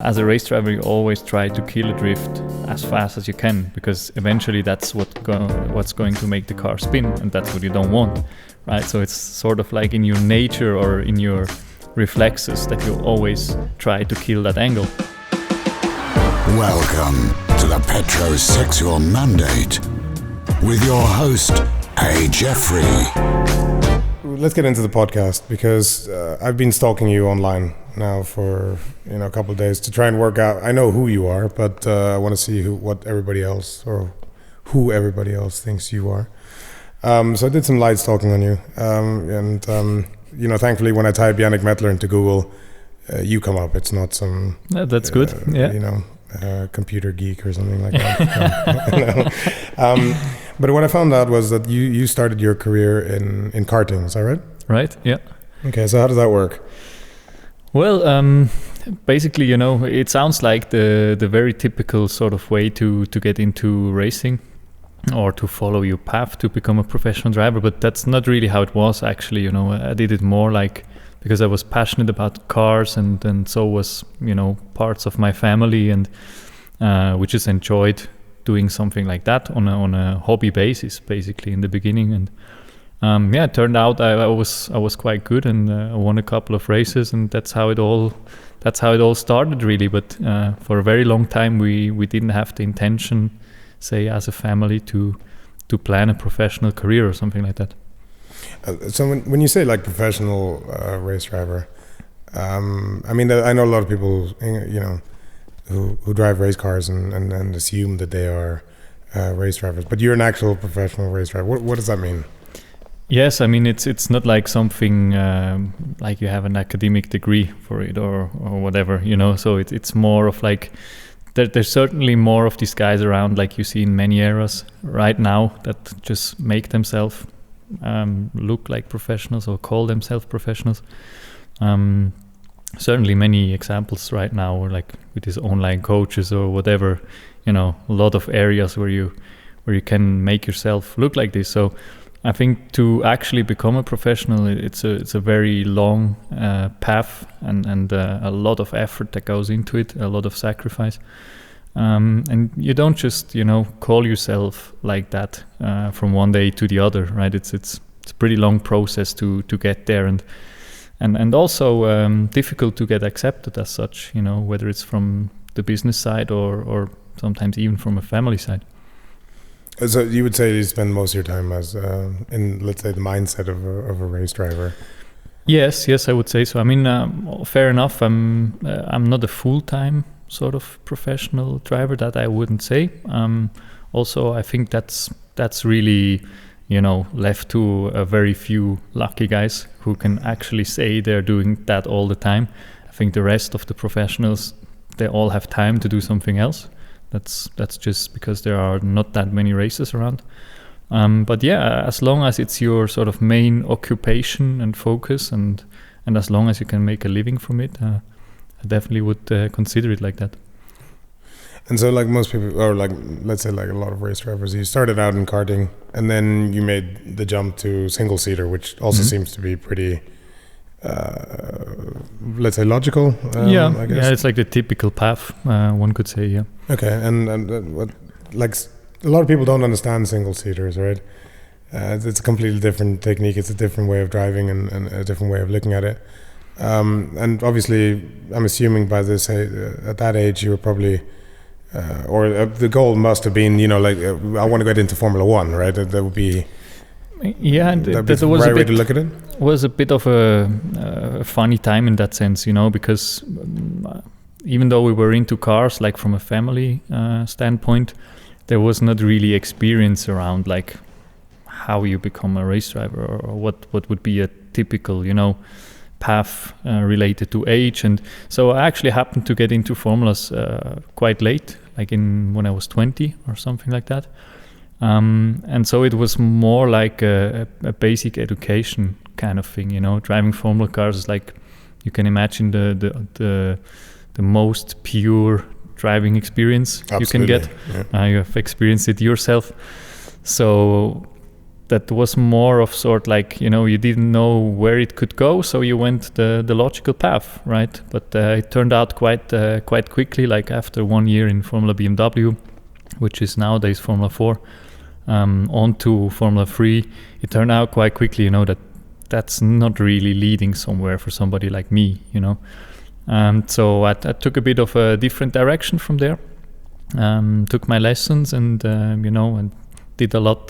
As a race driver, you always try to kill a drift as fast as you can, because eventually that's what's going to make the car spin, and that's what you don't want, right? So it's sort of like in your nature or in your reflexes that you always try to kill that angle. Welcome to the Petrosexual Mandate with your host, A. Jeffrey. Let's get into the podcast, because I've been stalking you online now for a couple of days to try and work out. I know who you are, but I want to see who everybody else thinks you are. So I did some light stalking on you, and thankfully when I type Yannick Mettler into Google, you come up. It's not some that's good. Computer geek or something like that. But what I found out was that you started your career in karting. Is that right? Right. Yeah. Okay. So how does that work? Well, basically, it sounds like the very typical sort of way to get into racing or to follow your path to become a professional driver, but that's not really how it was actually. I did it more like because I was passionate about cars, and so was parts of my family, and we just enjoyed doing something like that on a hobby basis, basically in the beginning. And it turned out I was quite good, and I won a couple of races, and that's how it all started really. But for a very long time we didn't have the intention, say as a family, to plan a professional career or something like that. So when you say like professional race driver, I know a lot of people who drive race cars and assume that they are race drivers, but you're an actual professional race driver. What does that mean? Yes, it's not like something like you have an academic degree for it or whatever, so it's more of like there's certainly more of these guys around, like you see in many eras right now, that just make themselves look like professionals or call themselves professionals. Certainly many examples right now, or like with these online coaches or whatever, a lot of areas where you can make yourself look like this. So I think to actually become a professional, it's a very long path and a lot of effort that goes into it, a lot of sacrifice. And you don't just call yourself like that from one day to the other, right? It's a pretty long process to get there, and also difficult to get accepted as such, whether it's from the business side or sometimes even from a family side. So you would say you spend most of your time as in, let's say, the mindset of a race driver. Yes, I would say so. Fair enough. I'm not a full-time sort of professional driver, that I wouldn't say. Also, I think that's really left to a very few lucky guys who can actually say they're doing that all the time. I think the rest of the professionals, they all have time to do something else. That's just because there are not that many races around. But yeah, as long as it's your sort of main occupation and focus, and as long as you can make a living from it, I definitely would consider it like that. And so, like most people, or like let's say like a lot of race drivers, you started out in karting, and then you made the jump to single seater, which also seems to be pretty, let's say, logical. I guess. Yeah, it's like the typical path, one could say. Yeah. Okay, and what, like a lot of people don't understand single seaters, right? It's a completely different technique. It's a different way of driving and a different way of looking at it. And obviously, I'm assuming by this at that age you were probably. The goal must have been, I want to get into Formula One, right? That would be, that was right a way bit, to look at it. Was a bit of a funny time in that sense, because even though we were into cars, like from a family standpoint, there was not really experience around like how you become a race driver or what would be a typical, path related to age. And so I actually happened to get into formulas quite late, like when I was 20 or something like that. And so it was more like a basic education kind of thing, driving formula cars is like, you can imagine the most pure driving experience. Absolutely. You can get. Yeah. You have experienced it yourself. So that was more of sort like, you didn't know where it could go, so you went the logical path, right? But it turned out quite quickly, like after 1 year in Formula BMW, which is nowadays Formula 4, on to Formula 3, it turned out quite quickly, that's not really leading somewhere for somebody like me, So I took a bit of a different direction from there, took my lessons and, and did a lot,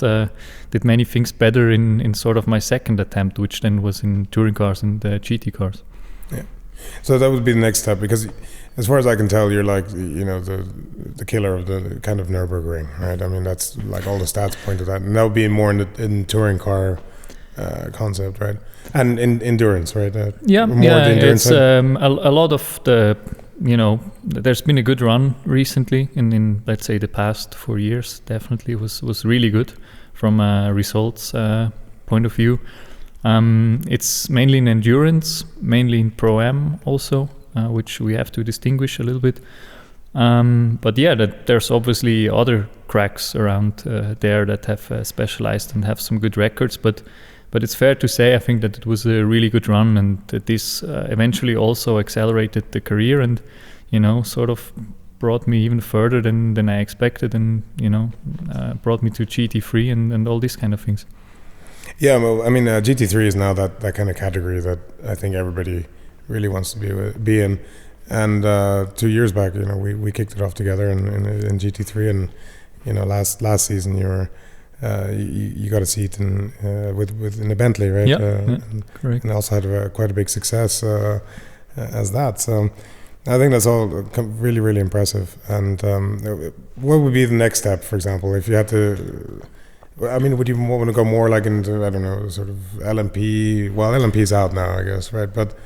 did many things better in sort of my second attempt, which then was in touring cars and GT cars. Yeah. So that would be the next step, because as far as I can tell, you're like, the killer of the kind of Nürburgring, right? I mean, that's like all the stats point to that. And that would be more in touring car concept, right? And in endurance, right? It's a lot of the, there's been a good run recently in let's say the past 4 years. Definitely was really good from a results point of view. It's mainly in endurance, mainly in Pro-Am also, which we have to distinguish a little bit. But there's obviously other cracks around there that have specialized and have some good records. But it's fair to say, I think that it was a really good run, and that this eventually also accelerated the career and, sort of brought me even further than I expected, and, brought me to GT3 and all these kind of things. Yeah, well, I mean, GT3 is now that kind of category that I think everybody really wants to be in. And 2 years back, we kicked it off together in GT3, and last season you got a seat in the Bentley, right? Correct. And also had quite a big success as that. So I think that's all really, really impressive. And what would be the next step, for example, if you had to? I mean, would you want to go more like into, I don't know, sort of LMP? Well, LMP's out now, I guess, right? But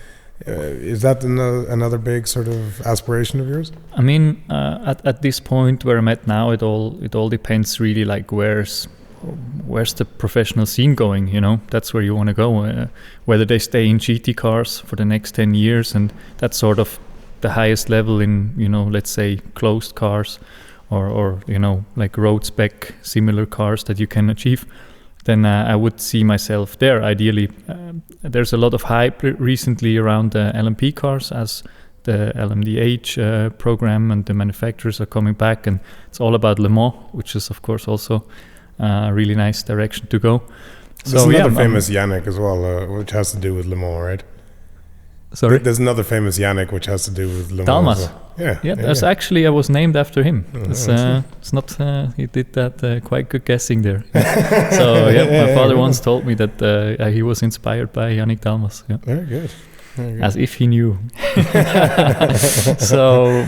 is that another big sort of aspiration of yours? I mean, at this point where I'm at now, it all depends really, like where's the professional scene going, that's where you want to go, whether they stay in GT cars for the next 10 years, and that's sort of the highest level in, let's say closed cars or like road spec similar cars that you can achieve, then I would see myself there ideally. There's a lot of hype recently around the LMP cars, as the LMDH program and the manufacturers are coming back, and it's all about Le Mans, which is of course also a really nice direction to go. There's another famous Yannick as well, which has to do with Le Mans, right? Sorry? There's another famous Yannick which has to do with Le Mans. Dalmas. Yeah. That's actually, I was named after him. It's not. He did that quite good guessing there. So my father once told me that he was inspired by Yannick Dalmas. Yeah. Very good. As if he knew. So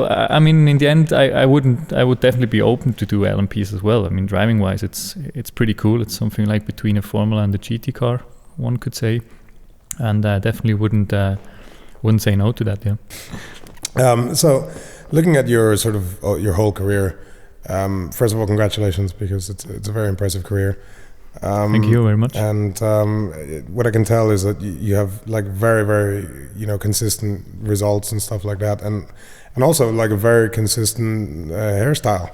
I mean, in the end, I would definitely be open to do LMPs as well. I mean, driving wise, it's pretty cool. It's something like between a Formula and a GT car, one could say, and definitely wouldn't say no to that. Yeah. So, looking at your sort of your whole career, first of all, congratulations, because it's a very impressive career. Thank you very much. And what I can tell is that you have like very, very consistent results and stuff like that, and also like a very consistent hairstyle.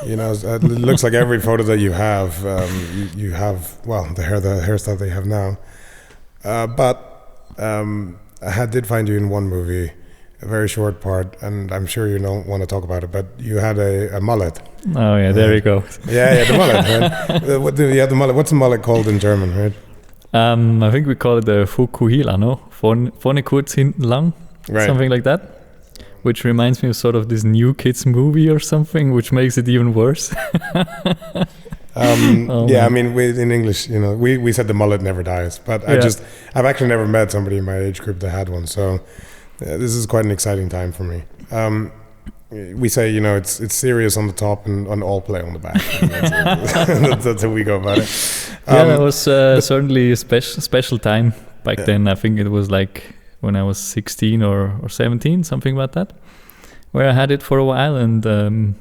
It looks like every photo that you have, you have the hairstyle that you have now. But I did find you in one movie, a very short part, and I'm sure you don't want to talk about it, but you had a mullet. Oh yeah, there you go. Yeah, the mullet, right? You had the mullet. What's the mullet called in German, right? I think we call it the Fukuhila, no? Vorne kurz, hinten lang, right. Something like that. Which reminds me of sort of this New Kids movie or something, which makes it even worse. I mean, in English, we said the mullet never dies, but I've actually never met somebody in my age group that had one, so this is quite an exciting time for me. We say, it's serious on the top and on all play on the back. That's how we go about it. That was certainly a special time back then. I think it was like when I was 16 or 17, something about that, where I had it for a while, and I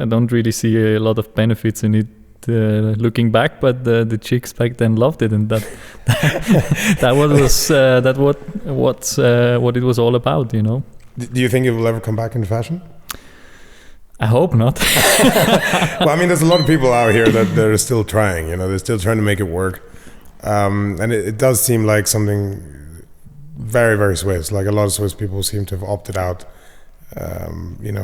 don't really see a lot of benefits in it looking back, but the chicks back then loved it, and that what it was all about. Do you think it will ever come back into fashion? I hope not. Well, I mean, there's a lot of people out here that they're still trying. They're still trying to make it work, and it does seem like something very, very Swiss. Like a lot of Swiss people seem to have opted out,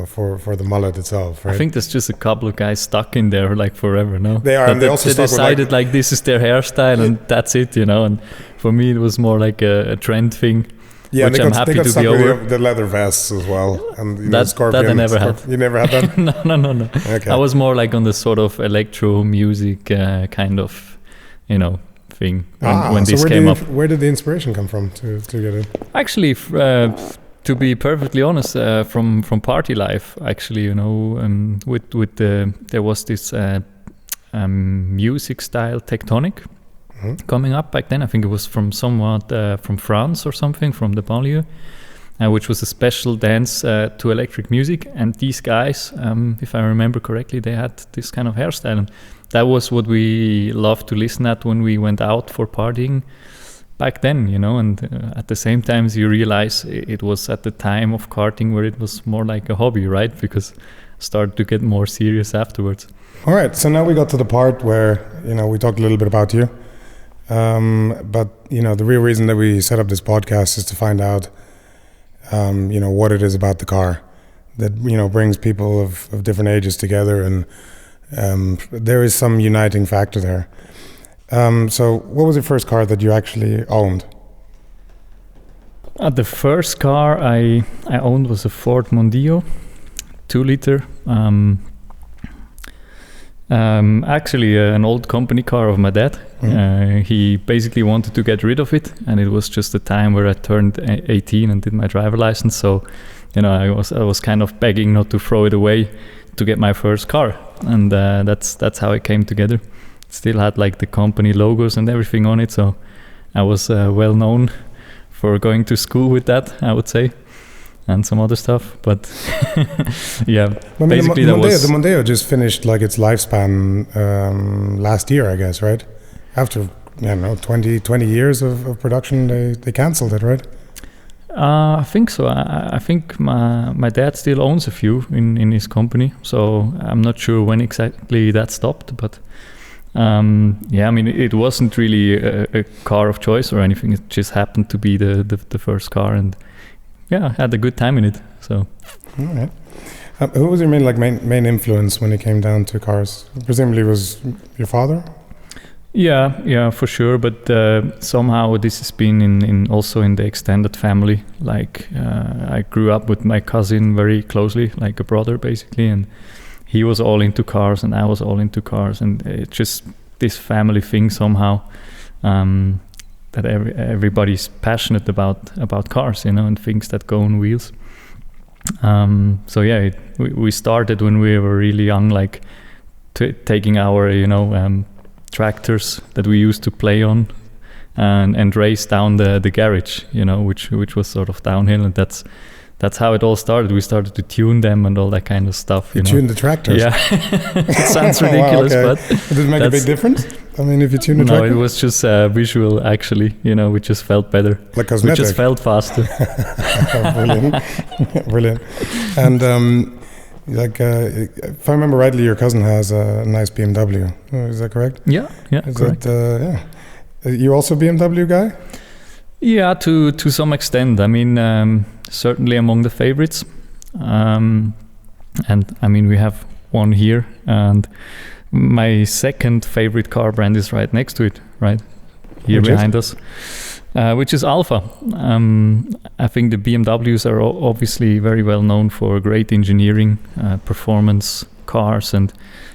for the mullet itself. Right? I think there's just a couple of guys stuck in there like forever. No, they are. And they also decided like this is their hairstyle and that's it. And for me, it was more like a trend thing. Yeah, which I'm happy to be over. The leather vests as well, and that Scorpion. I never had. You never had that? No. Okay. I was more like on the sort of electro music kind of, thing when this came up. Where did the inspiration come from to get it? Actually, to be perfectly honest, from party life. Actually, there was this music style tectonic. Coming up back then. I think it was from France or something, from the banlieue, which was a special dance to electric music. And these guys, if I remember correctly, they had this kind of hairstyle. And that was what we loved to listen at when we went out for partying back then, And at the same time, you realize it was at the time of karting where it was more like a hobby, right? Because it started to get more serious afterwards. All right. So now we got to the part where, we talked a little bit about you. But the real reason that we set up this podcast is to find out what it is about the car that brings people of different ages together, and there is some uniting factor there. So what was the first car that you actually owned? The first car I owned was a Ford Mondeo 2-liter. Actually an old company car of my dad. He basically wanted to get rid of it, and it was just the time where I turned 18 and did my driver license. So I was kind of begging not to throw it away to get my first car, and that's how it came together. It still had like the company logos and everything on it, so I was well known for going to school with that, I would say, and some other stuff. But yeah, basically the Mondeo just finished like its lifespan last year, I guess, right? After 20 years of production, they canceled it, right? I think so. I think my dad still owns a few in his company, so I'm not sure when exactly that stopped. But it wasn't really a car of choice or anything. It just happened to be the first car, and I had a good time in it. So, all right. Who was your main influence when it came down to cars? Presumably, it was your father. Yeah, for sure. But somehow this has been also in the extended family. Like I grew up with my cousin very closely, like a brother basically, and he was all into cars and I was all into cars, and it's just this family thing somehow that everybody's passionate about cars, and things that go on wheels. We started when we were really young, like taking our tractors that we used to play on and race down the garage, which was sort of downhill, and that's how it all started. We started to tune them and all that kind of stuff. You tune the tractors? Yeah. It sounds ridiculous, wow, okay. But does it make a big difference? I mean, if you tune the tractor? No, it was just visual, actually. We just felt better. Like cosmetic? We just felt faster. Brilliant. And if I remember rightly, your cousin has a nice BMW. Is that correct? Yeah, correct. You also a BMW guy? Yeah, to some extent. I mean, certainly among the favorites. And I mean, we have one here, and my second favorite car brand is right next to it, right here behind us, which is Alfa. I think the BMWs are obviously very well known for great engineering, performance cars, and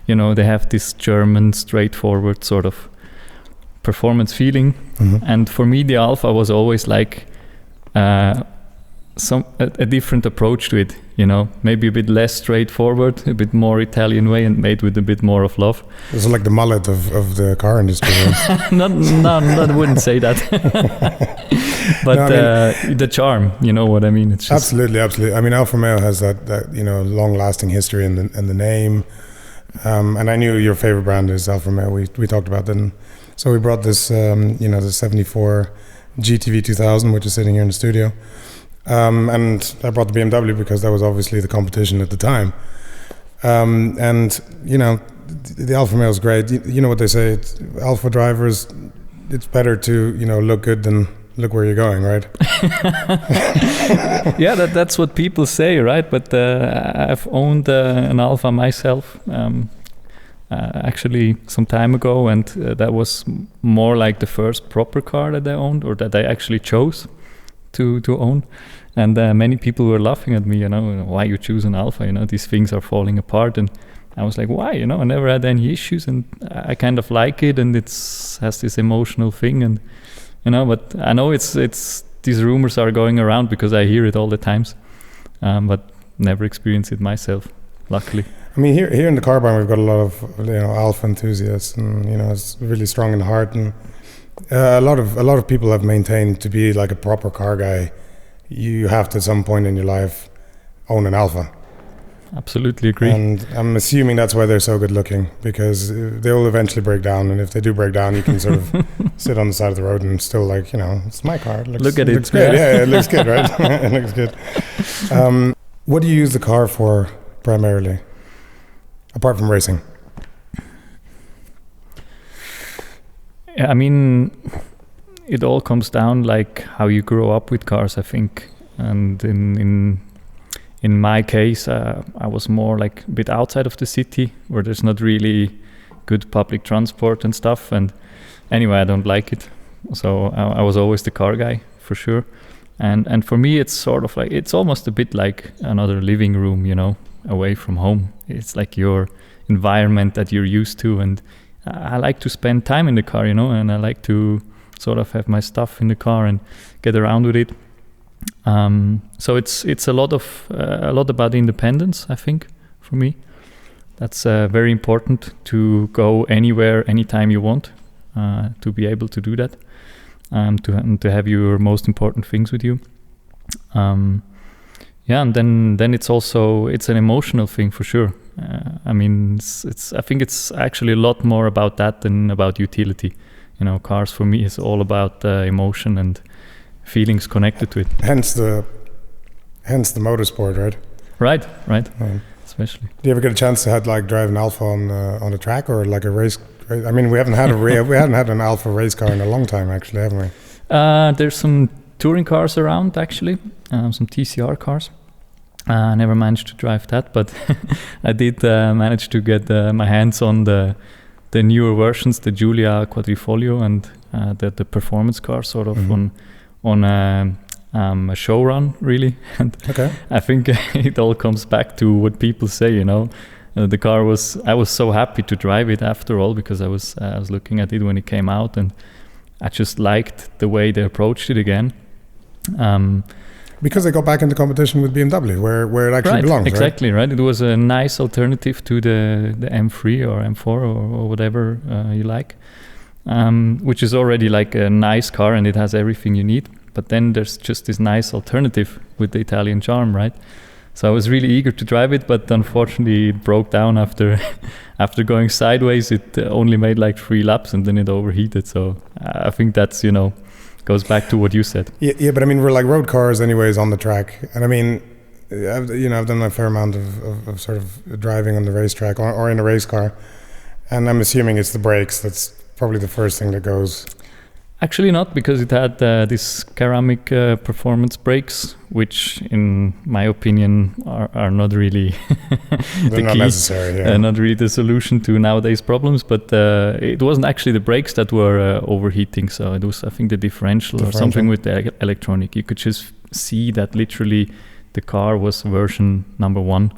they have this German straightforward sort of performance feeling. And for me, the Alfa was always like a different approach to it, maybe a bit less straightforward, a bit more Italian way, and made with a bit more of love. It's like the mullet of the car industry. No, I wouldn't say that. But no, the charm, you know what I mean? It's just absolutely. I mean, Alfa Romeo has that long-lasting history in the name. And I knew your favorite brand is Alfa Romeo. We talked about that. And so we brought this, the 74 GTV 2000, which is sitting here in the studio. And I brought the BMW because that was obviously the competition at the time. And the alpha male is great. You know what they say? Alpha drivers. It's better to look good than look where you're going, right? Yeah, that's what people say, right? But I've owned an Alpha myself, actually some time ago, and that was more like the first proper car that I owned, or that I actually chose to own. And many people were laughing at me, why you choose an Alpha? These things are falling apart, and I was like, why? I never had any issues, and I kind of like it, and has this emotional thing, and but I know it's these rumors are going around because I hear it all the times, but never experienced it myself, luckily. I mean, here in the car barn, we've got a lot of alpha enthusiasts, and it's really strong in the heart. And a lot of people have maintained to be like a proper car guy, you have to at some point in your life own an alpha. Absolutely agree. And I'm assuming that's why they're so good looking, because they will eventually break down, and if they do break down, you can sort of sit on the side of the road and still it's my car. Look at it. It looks great. Yeah, it looks good, right? It looks good. What do you use the car for primarily, apart from racing? I mean, it all comes down like how you grow up with cars, I think. And in my case, I was more like a bit outside of the city, where there's not really good public transport and stuff. And anyway, I don't like it. So I was always the car guy, for sure. And for me, it's sort of like, it's almost a bit like another living room, away from home. It's like your environment that you're used to. And I like to spend time in the car, and I like to sort of have my stuff in the car and get around with it. So it's a lot about independence, I think, for me. That's very important, to go anywhere, anytime you want, to be able to do that, to have your most important things with you. And then it's an emotional thing, for sure. I mean, I think it's actually a lot more about that than about utility. Cars for me is all about emotion and feelings connected to it. Hence the motorsport, right? Right. Especially. Do you ever get a chance to drive an Alpha on a track, or like a race? I mean, we haven't had an Alpha race car in a long time, actually, haven't we? There's some touring cars around, actually, some TCR cars. I never managed to drive that, but I did manage to get my hands on the newer versions, the Giulia Quadrifoglio and the performance car, sort of on a show run, really. And okay. I think it all comes back to what people say, the car I was so happy to drive it after all, because I was looking at it when it came out, and I just liked the way they approached it again. Because they got back into competition with BMW, where it actually belongs, exactly, right? It was a nice alternative to the M3 or M4 or whatever you like, which is already like a nice car, and it has everything you need. But then there's just this nice alternative with the Italian charm, right? So I was really eager to drive it, but unfortunately it broke down after going sideways. It only made like 3 laps, and then it overheated. So I think that's, goes back to what you said. Yeah, but I mean, we're like road cars anyways on the track. And I mean, I've done a fair amount of sort of driving on the racetrack or in a race car. And I'm assuming it's the brakes that's probably the first thing that goes. Actually not, because it had these ceramic performance brakes, which in my opinion are not really They're not necessary, yeah. Not really the solution to nowadays problems, but it wasn't actually the brakes that were overheating, so it was, I think, the differential or something with the electronic. You could just see that literally the car was version number 1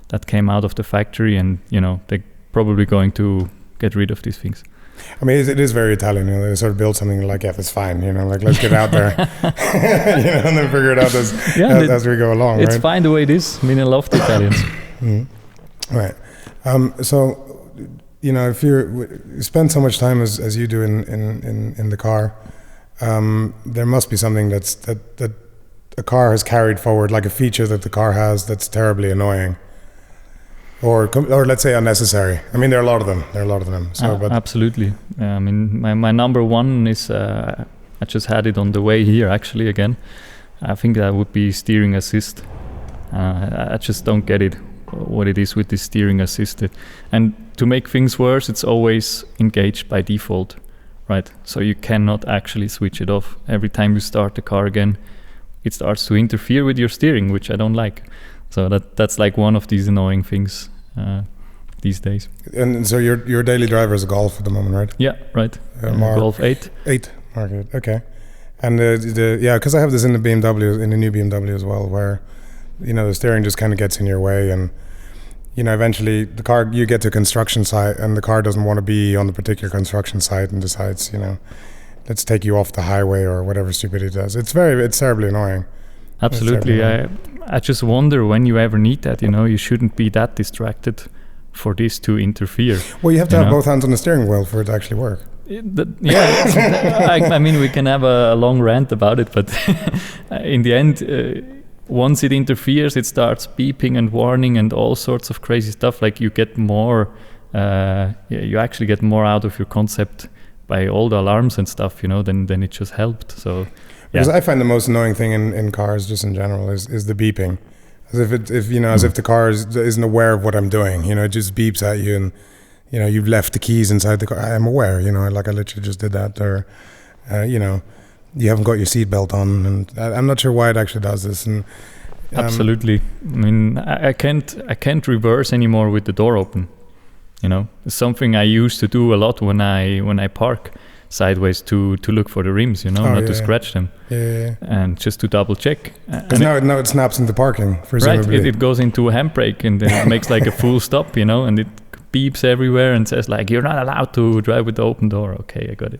that came out of the factory, and they're probably going to get rid of these things. I mean, it is very Italian. They sort of build something like, yeah, that's fine. Like, let's get out there, and then figure it out as we go along. It's right? fine the way it is. I mean, I love the Italians. Mm-hmm. Right. So, if you spend so much time as you do in the car, there must be something that a car has carried forward, like a feature that the car has that's terribly annoying. Or let's say unnecessary. I mean, there are a lot of them. So, but absolutely. I mean, my number 1 is I just had it on the way here actually again. I think that would be steering assist. I just don't get it. what it is with the steering assisted. And to make things worse, it's always engaged by default, right? So you cannot actually switch it off. Every time you start the car again, it starts to interfere with your steering, which I don't like. So that's like one of these annoying things these days. And so your daily driver is a Golf at the moment, right? Yeah, right. Golf 8. 8, market. Okay. And because I have this in the BMW, in the new BMW as well, where the steering just kind of gets in your way, and eventually the car, you get to a construction site and the car doesn't want to be on the particular construction site and decides, let's take you off the highway or whatever stupid it does. It's terribly annoying. Absolutely. I just wonder when you ever need that. You shouldn't be that distracted for this to interfere. Well, you have to have both hands on the steering wheel for it to actually work. I mean, we can have a long rant about it, but in the end, once it interferes, it starts beeping and warning and all sorts of crazy stuff. Like you get more, you actually get more out of your concept by all the alarms and stuff, than it just helped. So, because I find the most annoying thing in cars, just in general, is the beeping. As if the car isn't aware of what I'm doing. It just beeps at you and. You've left the keys inside the car. I'm aware, like I literally just did that. Or, you haven't got your seatbelt on. And I'm not sure why it actually does this. And absolutely. I mean, I can't reverse anymore with the door open. It's something I used to do a lot when I park sideways to look for the rims, not to scratch them. Yeah. And just to double check. Because now it snaps into parking, presumably. Right, it goes into a handbrake and then it makes like a full stop, and it beeps everywhere and says like, you're not allowed to drive with the open door. Okay, I got it.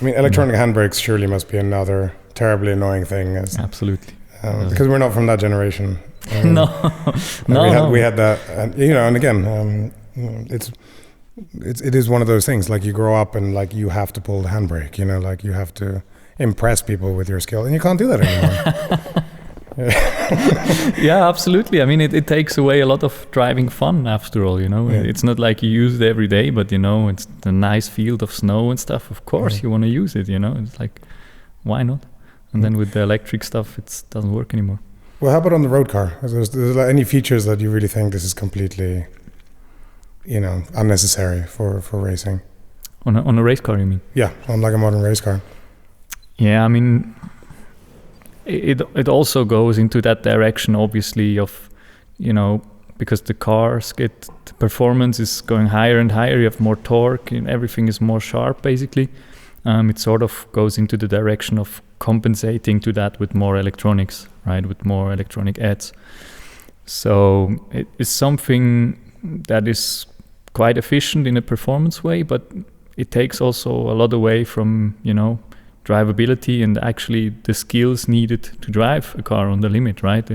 I mean, electronic handbrakes surely must be another terribly annoying thing. Absolutely. Because we're not from that generation. No. We had that, and again, it is one of those things, like you grow up and like you have to pull the handbrake, like you have to impress people with your skill, and you can't do that anymore. Yeah, absolutely. I mean, it takes away a lot of driving fun after all, It's not like you use it every day, but it's the nice field of snow and stuff. Of course you want to use it, It's like, why not? And then with the electric stuff, it doesn't work anymore. Well, how about on the road car? Is there any features that you really think this is completely, unnecessary for racing? On a race car, you mean? Yeah, on like a modern race car. Yeah, I mean, it also goes into that direction, obviously, of, because the cars the performance is going higher and higher, you have more torque, and everything is more sharp, basically. It sort of goes into the direction of compensating to that with more electronics, right, with more electronic adds. So it is something that is quite efficient in a performance way, but it takes also a lot away from, drivability and actually the skills needed to drive a car on the limit, right?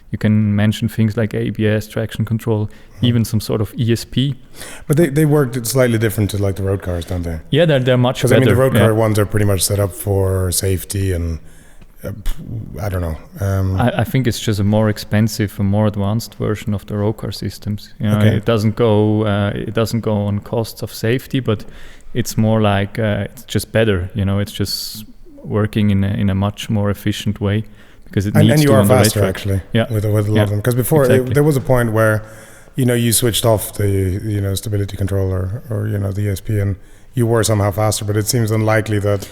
You can mention things like ABS, traction control, even some sort of ESP. But they work slightly different to like the road cars, don't they? Yeah, they're much better. Because the road car ones are pretty much set up for safety and I don't know. I think it's just a more expensive, a more advanced version of the road car systems. Okay. It doesn't go on costs of safety, but it's more like it's just better. It's just working in a much more efficient way because it needs to. And you are on the faster racetrack. actually. Yeah. With a lot of them. Because before there was a point where, you switched off the stability controller or the ESP and you were somehow faster, but it seems unlikely that.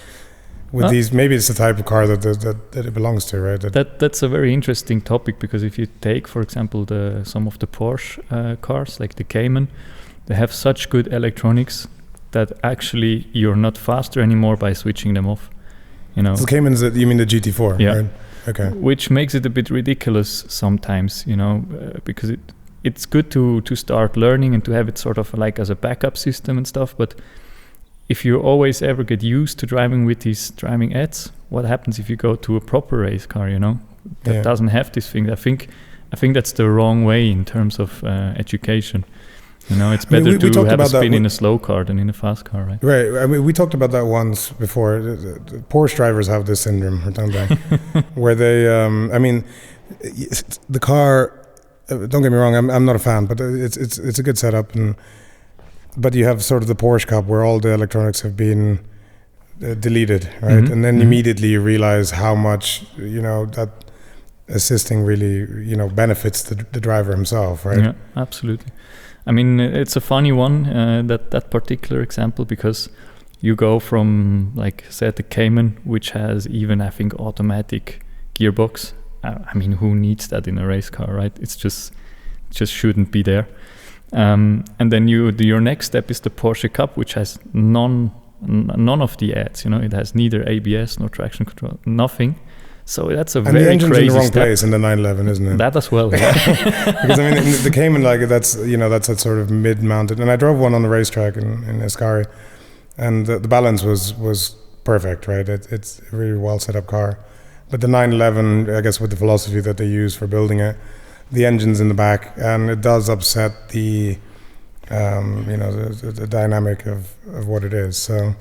With these, maybe it's the type of car that it belongs to, right? That's a very interesting topic because if you take, for example, some of the Porsche cars, like the Cayman, they have such good electronics that actually you're not faster anymore by switching them off. So Caymans, you mean the GT4? Yeah. Right? Okay. Which makes it a bit ridiculous sometimes, because it's good to start learning and to have it sort of like as a backup system and stuff, but if you always ever get used to driving with these driving aids, what happens if you go to a proper race car, that doesn't have this thing? I think that's the wrong way in terms of education. It's better to have a spin in a slow car than in a fast car, right? Right. I mean, we talked about that once before. The Porsche drivers have this syndrome, don't they? Where they, the car. Don't get me wrong. I'm not a fan, but it's a good setup But you have sort of the Porsche Cup where all the electronics have been deleted, right? Mm-hmm. And then immediately you realize how much, that assisting really, benefits the driver himself, right? Yeah, absolutely. I mean, it's a funny one, that particular example, because you go from, like, say, the Cayman, which has even, I think, automatic gearbox. I mean, who needs that in a race car, right? It's just shouldn't be there. And then your next step is the Porsche Cup, which has none of the adds. It has neither ABS nor traction control, nothing. So that's a very crazy step. And the engine's in the wrong place in the 911, isn't it? That as well. Yeah. Because I mean, the Cayman, like that's a sort of mid-mounted, and I drove one on the racetrack in Nascar, and the balance was perfect, right? It's a really well set up car. But the 911, I guess, with the philosophy that they use for building it, the engine's in the back, and it does upset the dynamic of what it is. So.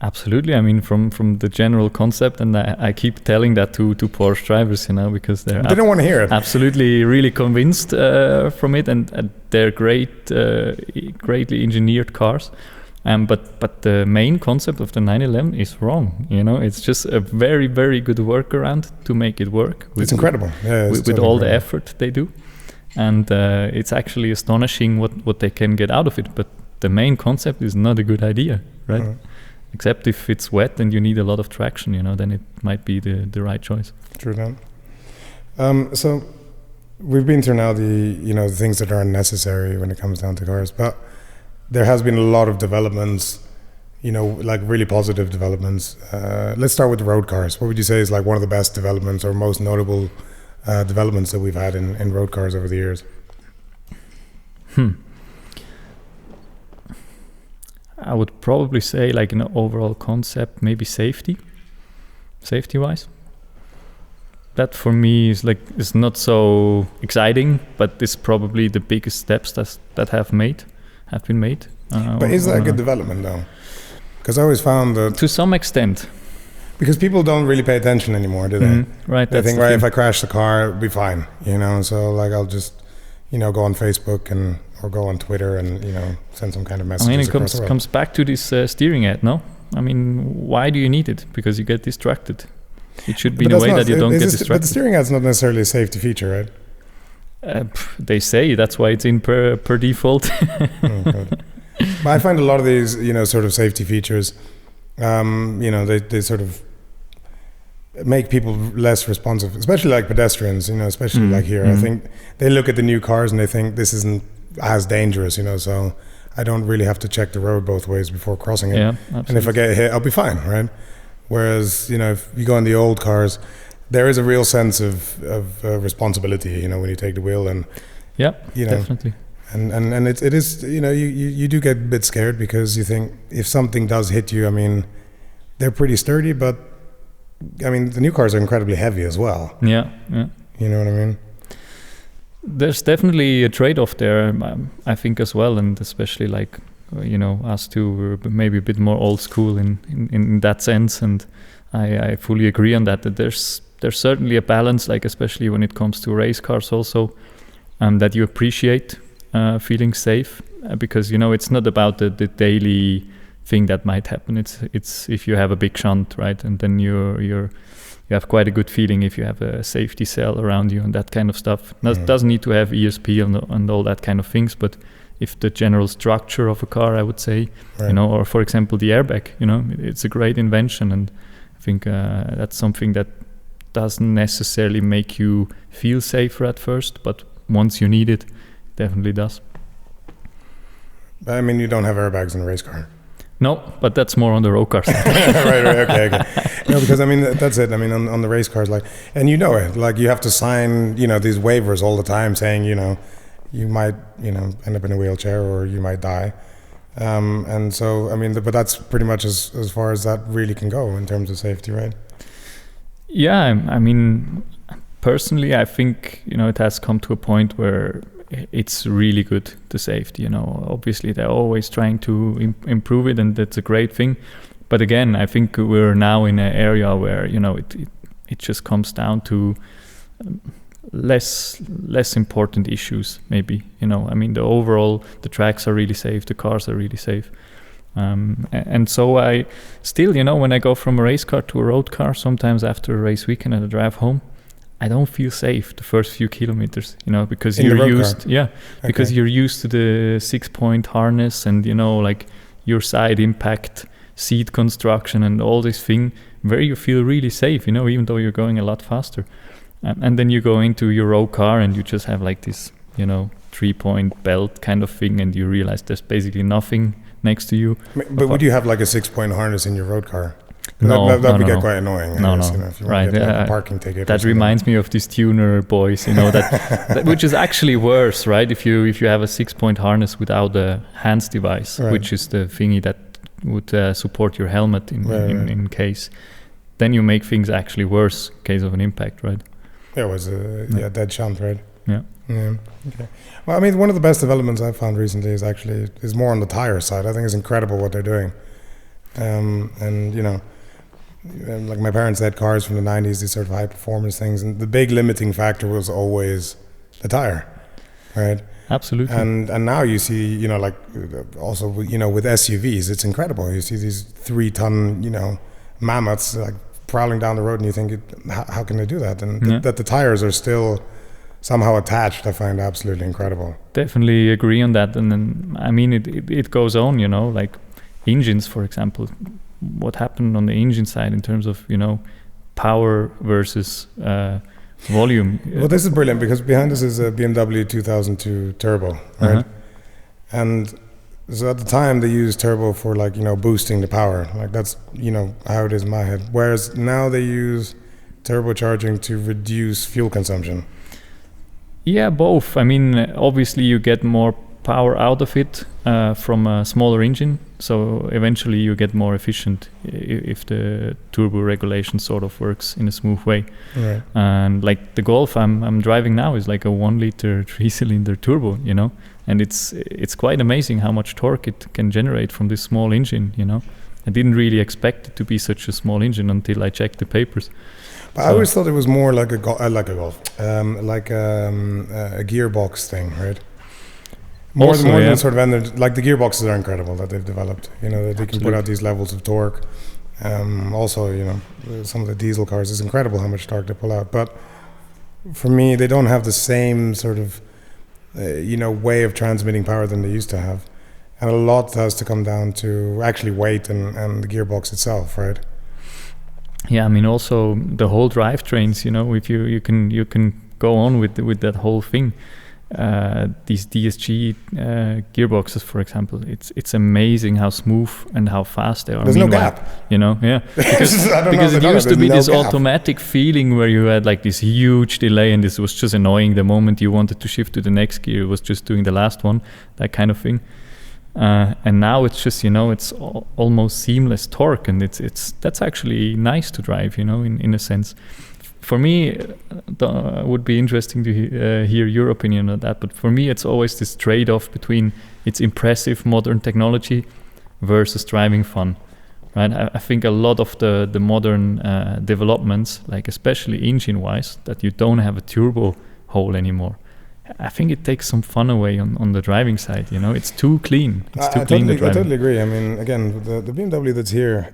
Absolutely. I mean, from the general concept, and I keep telling that to Porsche drivers, because they don't want to hear it. Absolutely, really convinced from it, and they're greatly engineered cars. But the main concept of the 911 is wrong. It's just a very, very good workaround to make it work. It's incredible. Yeah, with totally all the effort they do, and it's actually astonishing what they can get out of it. But the main concept is not a good idea, right? Mm-hmm. Except if it's wet and you need a lot of traction, then it might be the right choice. True that. So we've been through now the things that are unnecessary when it comes down to cars, but there has been a lot of developments, like really positive developments. Let's start with the road cars. What would you say is like one of the best developments or most notable developments that we've had in road cars over the years? I would probably say, like, an overall concept, maybe safety-wise. That for me is not so exciting, but it's probably the biggest steps that have been made. But is that a good development though? Because I always found that to some extent, because people don't really pay attention anymore, do they? Mm-hmm. Right. They think, right, if I crash the car, it'll be fine. So like I'll just go on Facebook or go on Twitter and send some kind of message. I mean, it comes back to this steering aid, no? I mean, why do you need it? Because you get distracted. It should be in a way that you don't get distracted. But the steering aid's not necessarily a safety feature, right? They say that's why it's in per default. But I find a lot of these, sort of safety features, they sort of make people less responsive, especially like pedestrians, especially like here. I think they look at the new cars and they think this isn't as dangerous, so I don't really have to check the road both ways before crossing it. Yeah, absolutely. And if I get hit, I'll be fine, right? Whereas, if you go in the old cars, there is a real sense of responsibility, when you take the wheel, and definitely. And it is, you do get a bit scared because you think if something does hit you, I mean, they're pretty sturdy, but I mean, the new cars are incredibly heavy as well. Yeah. You know what I mean? There's definitely a trade-off there, I think, as well, and especially like, us two were maybe a bit more old school in that sense, and I fully agree on that there's certainly a balance, like especially when it comes to race cars also, that you appreciate feeling safe, because it's not about the daily thing that might happen. It's if you have a big shunt, right, and then you have quite a good feeling if you have a safety cell around you and that kind of stuff. Doesn't need to have ESP and all that kind of things, but if the general structure of a car, I would say, right. Or for example the airbag, it's a great invention, and I think that's something that doesn't necessarily make you feel safer at first, but once you need it, definitely does. But I mean, you don't have airbags in a race car. No, but that's more on the road cars. right, okay. No, because I mean, that's it. I mean, on the race cars, like, and it, like you have to sign, these waivers all the time saying, you might, end up in a wheelchair or you might die. And so, I mean, but that's pretty much as far as that really can go in terms of safety, right? Yeah, I mean, personally, I think, it has come to a point where it's really good, the safety. Obviously they're always trying to improve it, and that's a great thing. But again, I think we're now in an area where it just comes down to less important issues, maybe. I mean, the tracks are really safe, the cars are really safe, and so I still, when I go from a race car to a road car, sometimes after a race weekend and I drive home, I don't feel safe the first few kilometers, because In the you're road used, car? because Okay. you're used to the 6-point harness and, like your side impact, seat construction and all this thing where you feel really safe, even though you're going a lot faster. And then you go into your road car and you just have like this, 3-point belt kind of thing, and you realize there's basically nothing next to you. But would you have like a 6-point harness in your road car? No, that would no, get no. quite annoying. I No, guess, no. if you want to get like a parking ticket. That reminds me of these tuner boys, that which is actually worse, right? If you have a 6-point harness without a hands device, Right. which is the thingy that would support your helmet in case, then you make things actually worse in case of an impact, right? Yeah, it was a dead shunt, right? Yeah. Yeah. Okay. Well, I mean, one of the best developments I've found recently is more on the tire side. I think it's incredible what they're doing. And like my parents had cars from the 90s, these sort of high performance things, and the big limiting factor was always the tire, right? Absolutely. And now you see, also with SUVs, it's incredible. You see these 3-ton, mammoths like prowling down the road, and you think, how can they do that? And that the tires are still somehow attached, I find absolutely incredible. Definitely agree on that. And then, I mean, it goes on, like engines, for example. What happened on the engine side in terms of, power versus volume. Well, this is brilliant because behind us is a BMW 2002 Turbo, right? Uh-huh. And so at the time they used turbo for boosting the power. Like that's, how it is in my head. Whereas now they use turbocharging to reduce fuel consumption. Yeah, both. I mean, obviously you get more power out of it from a smaller engine, so eventually you get more efficient if the turbo regulation sort of works in a smooth way. Right. And like the Golf I'm driving now is like a 1-liter 3-cylinder turbo, and it's quite amazing how much torque it can generate from this small engine. I didn't really expect it to be such a small engine until I checked the papers. But I always thought it was more like a Golf, like a gearbox thing, right? More than sort of energy. Like the gearboxes are incredible that they've developed. That they can put out these levels of torque. Also, some of the diesel cars, it's incredible how much torque they pull out. But for me, they don't have the same sort of way of transmitting power than they used to have, and a lot has to come down to actually weight and the gearbox itself, right? Yeah, I mean, also the whole drivetrains. If you can go on with that whole thing. These DSG gearboxes, for example, it's amazing how smooth and how fast they are. There's no gap. Because it used to be this automatic feeling where you had like this huge delay, and this was just annoying. The moment you wanted to shift to the next gear, it was just doing the last one, that kind of thing. And now it's just it's almost seamless torque, and that's actually nice to drive, in a sense. For me, it would be interesting to hear your opinion on that. But for me, it's always this trade-off between its impressive modern technology versus driving fun, right? I think a lot of the modern developments, like especially engine-wise, that you don't have a turbo hole anymore. I think it takes some fun away on the driving side. It's too clean. It's too clean. I totally agree. I mean, again, the BMW that's here,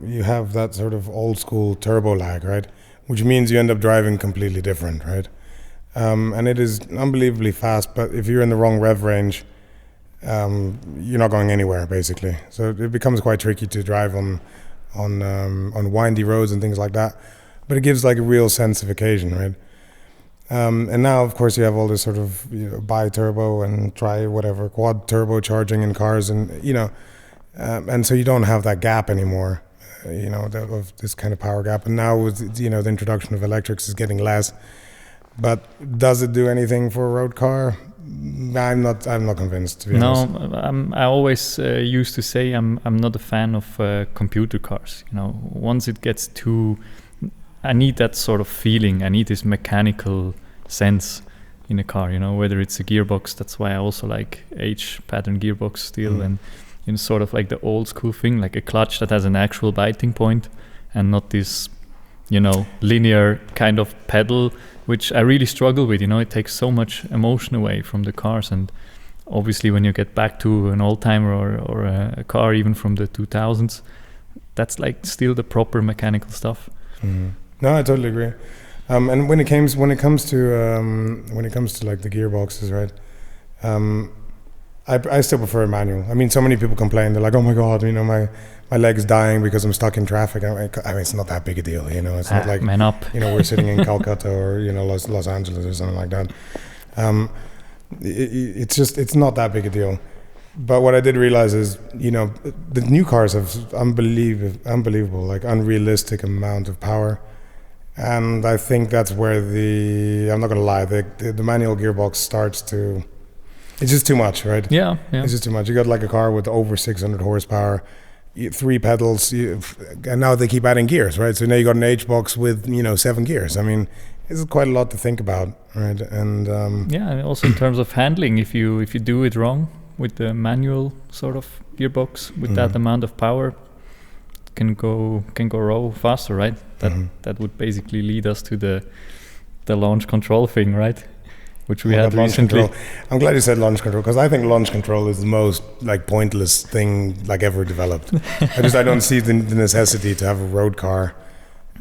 you have that sort of old school turbo lag, right? Which means you end up driving completely different, right? And it is unbelievably fast, but if you're in the wrong rev range, you're not going anywhere, basically. So it becomes quite tricky to drive on windy roads and things like that. But it gives like a real sense of occasion, right? And now, of course, you have all this sort of bi-turbo and quad turbo charging in cars, and and so you don't have that gap anymore. Of this kind of power gap. And now with the introduction of electrics is getting less. But does it do anything for a road car? I'm not convinced, to be honest. No, I always used to say I'm not a fan of computer cars. Once it gets too, I need that sort of feeling. I need this mechanical sense in a car. Whether it's a gearbox. That's why I also like H-pattern gearbox still, and sort of like the old school thing, like a clutch that has an actual biting point and not this, linear kind of pedal, which I really struggle with. It takes so much emotion away from the cars. And obviously when you get back to an old-timer or a car even from the 2000s, that's like still the proper mechanical stuff. No, I totally agree. And when it comes to like the gearboxes, right? I still prefer a manual. I mean, so many people complain. They're like, "Oh my God, my leg's dying because I'm stuck in traffic." I mean, it's not that big a deal, It's not like man up. We're sitting in Calcutta or Los Angeles or something like that. It's not that big a deal. But what I did realize is, the new cars have unbelievable, like unrealistic amount of power. And I think that's where I'm not going to lie, the manual gearbox starts to, it's just too much, right? Yeah. It's just too much. You got like a car with over 600 horsepower, 3 pedals, and now they keep adding gears, right? So now you got an H-box with, 7 gears. I mean, it's quite a lot to think about, right? And and also in terms of handling, if you do it wrong with the manual sort of gearbox with that amount of power, can go raw faster, right? That would basically lead us to the launch control thing, right? Which we had recently. Control. I'm glad you said launch control, because I think launch control is the most like pointless thing like ever developed. I don't see the necessity to have a road car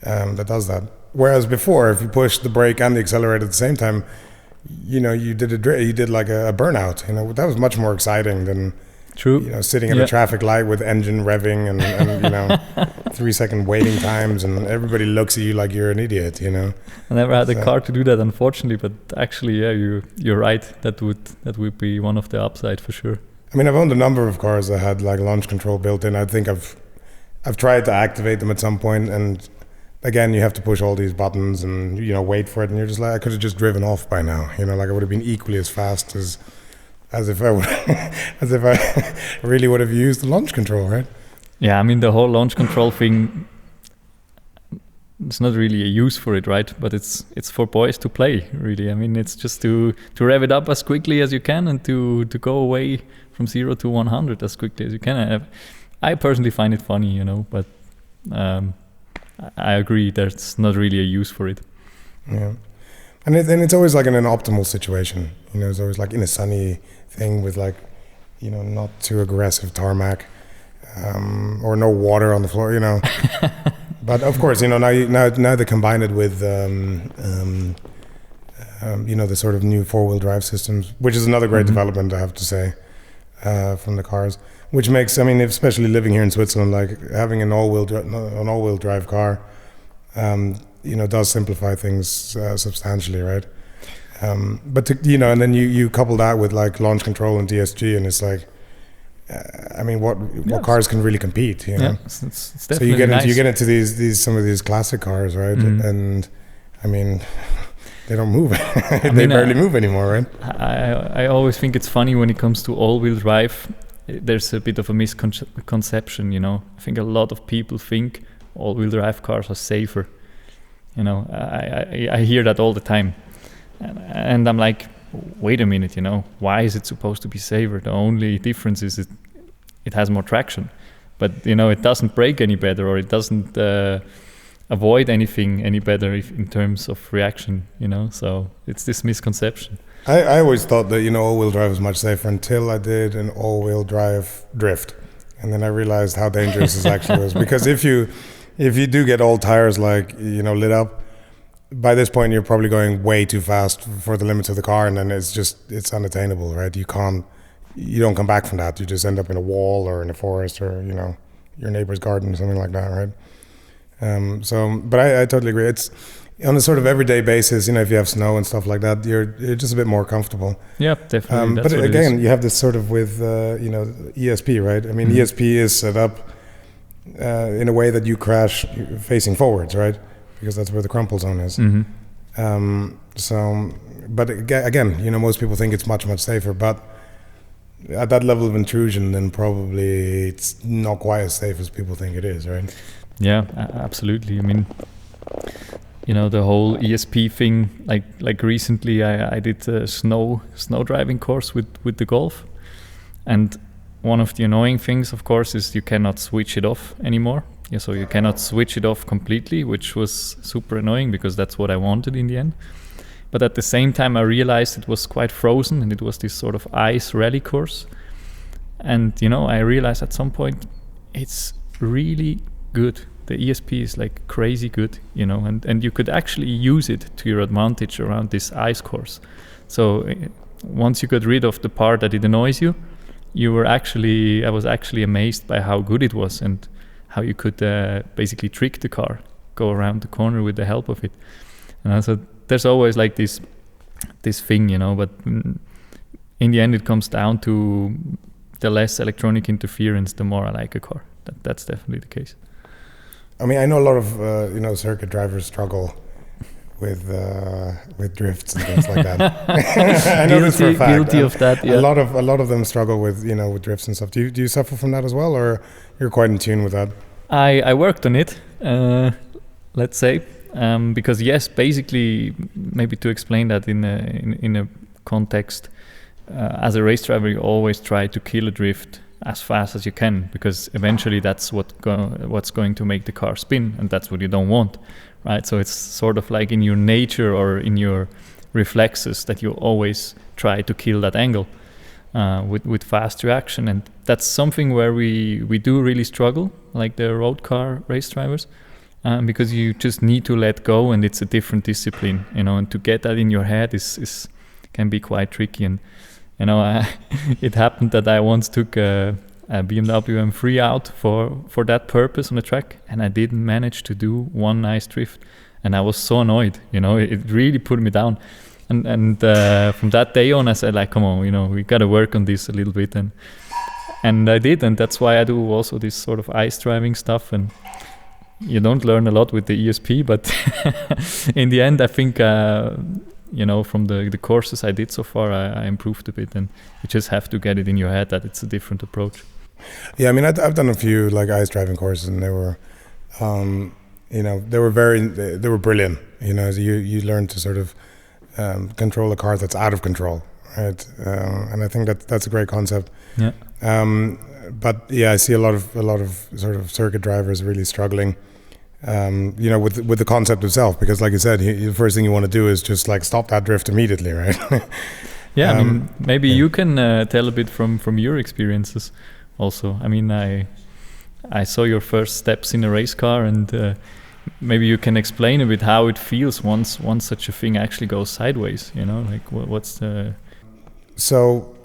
that does that. Whereas before, if you push the brake and the accelerator at the same time, you did like a burnout. That was much more exciting than sitting at a traffic light with engine revving and 3-second waiting times, and everybody looks at you like you're an idiot. I never had a car to do that, unfortunately, but actually, you're right. That would be one of the upside for sure. I mean, I've owned a number of cars that had like launch control built in. I think I've tried to activate them at some point, and again, you have to push all these buttons and wait for it, and you're just like, I could have just driven off by now. Like I would have been equally as fast as if I really would have used the launch control, right? Yeah, I mean the whole launch control thing. It's not really a use for it, right? But it's for boys to play, really. I mean, it's just to rev it up as quickly as you can and to go away from 0 to 100 as quickly as you can. I personally find it funny, but I agree there's not really a use for it. Yeah. And it's always like in an optimal situation. It's always like in a sunny thing with like, not too aggressive tarmac, or no water on the floor, But of course, now they combine it with, the sort of new 4-wheel drive systems, which is another great development, I have to say, from the cars. Which makes, especially living here in Switzerland, like having an all-wheel drive car, does simplify things substantially, right? But and then you couple that with like launch control and DSG, and it's like, what cars can really compete? Yeah, it's definitely so you get nice. You get into some of these classic cars, right? And they don't move. They barely move anymore, right? I always think it's funny when it comes to all-wheel drive. There's a bit of a misconception, I think a lot of people think all-wheel drive cars are safer. I hear that all the time, and I'm like, wait a minute, why is it supposed to be safer? The only difference is it has more traction, but it doesn't brake any better, or it doesn't avoid anything any better in terms of reaction. So it's this misconception. I always thought that all-wheel drive was much safer until I did an all-wheel drive drift, and then I realized how dangerous this actually was. Because if you do get all tires like lit up, by this point you're probably going way too fast for the limits of the car, and then it's unattainable, right? You don't come back from that. You just end up in a wall or in a forest or your neighbor's garden or something like that, right? But I totally agree. It's on a sort of everyday basis, if you have snow and stuff like that, you're just a bit more comfortable. Yeah, definitely. But again, you have this sort of with ESP, right? I mean, ESP is set up in a way that you crash facing forwards, right? Because that's where the crumple zone is. But again, most people think it's much, much safer, but at that level of intrusion, then probably it's not quite as safe as people think it is, right? Yeah, absolutely. I mean, the whole ESP thing, like recently I did a snow driving course with the Golf, and one of the annoying things, of course, is you cannot switch it off anymore. Yeah, so you cannot switch it off completely, which was super annoying because that's what I wanted in the end. But at the same time, I realized it was quite frozen, and it was this sort of ice rally course. And I realized at some point it's really good the ESP is like crazy good, and you could actually use it to your advantage around this ice course. So once you got rid of the part that it annoys you, I was actually amazed by how good it was and how you could basically trick the car, go around the corner with the help of it. And so there's always like this thing, but in the end it comes down to the less electronic interference, the more I like a car. That's definitely the case. I mean, I know a lot of circuit drivers struggle with drifts and things like that. I know this for a fact. Guilty of that. Yeah. A lot of them struggle with with drifts and stuff. Do you suffer from that as well, or you're quite in tune with that? I worked on it, let's say, because yes, basically, maybe to explain that in a context, as a race driver, you always try to kill a drift as fast as you can, because eventually that's what's going to make the car spin, and that's what you don't want, right? So it's sort of like in your nature or in your reflexes that you always try to kill that angle with fast reaction, and that's something where we do really struggle, like the road car race drivers, because you just need to let go, and it's a different discipline, and to get that in your head is can be quite tricky. And it happened that I once took a BMW M3 out for that purpose on the track, and I didn't manage to do one nice drift, and I was so annoyed. It really put me down, and from that day on I said, like, come on, we got to work on this a little bit, and I did, and that's why I do also this sort of ice driving stuff. And you don't learn a lot with the ESP, but in the end I think from the courses I did so far, I improved a bit, and you just have to get it in your head that it's a different approach. Yeah, I mean, I've done a few like ice driving courses, and they were, they were brilliant. You learn to sort of control a car that's out of control, right? And I think that's a great concept. Yeah. But yeah, I see a lot of sort of circuit drivers really struggling. With the concept itself, because like you said, the first thing you want to do is just like stop that drift immediately, right? Yeah, I mean, maybe you can tell a bit from your experiences also. I mean, I saw your first steps in a race car, and maybe you can explain a bit how it feels once such a thing actually goes sideways, like what's the... So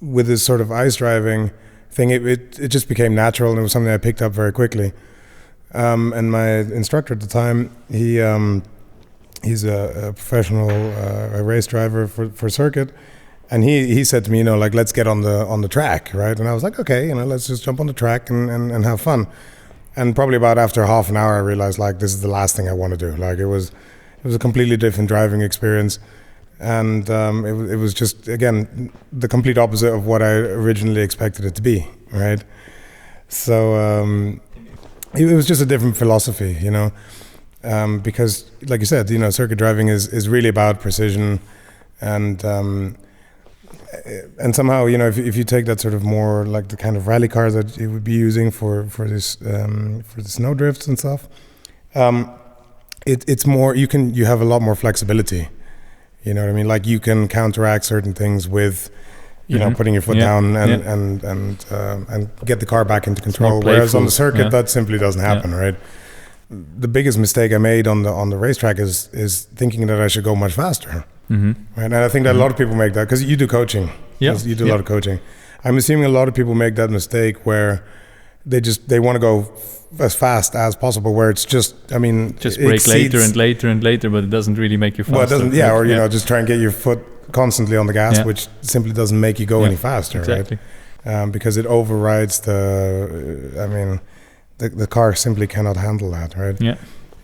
with this sort of ice driving thing, it just became natural, and it was something I picked up very quickly. And my instructor at the time, he's a professional race driver for circuit, and he said to me, like, let's get on the track, right? And I was like, okay, let's just jump on the track and have fun. And probably about after half an hour, I realized, like, this is the last thing I want to do. Like, it was a completely different driving experience, and it was just, again, the complete opposite of what I originally expected it to be, right? So it was just a different philosophy, because, like you said, circuit driving is really about precision, and somehow, if you take that sort of more like the kind of rally cars that you would be using for the snow drifts and stuff, it's more, you have a lot more flexibility. You know what I mean? Like, you can counteract certain things with, putting your foot down and get the car back into control. Whereas on the circuit, that simply doesn't happen, right? The biggest mistake I made on the racetrack is thinking that I should go much faster. Mm-hmm. Right? And I think that a lot of people make that, because you do coaching. Yeah. You do a lot of coaching. I'm assuming a lot of people make that mistake where they want to go as fast as possible, where it's just brake later and later and later, but it doesn't really make you faster. Well, it doesn't, just try and get your foot constantly on the gas, which simply doesn't make you go any faster, exactly. Right? Because it overrides the car simply cannot handle that, right? Yeah.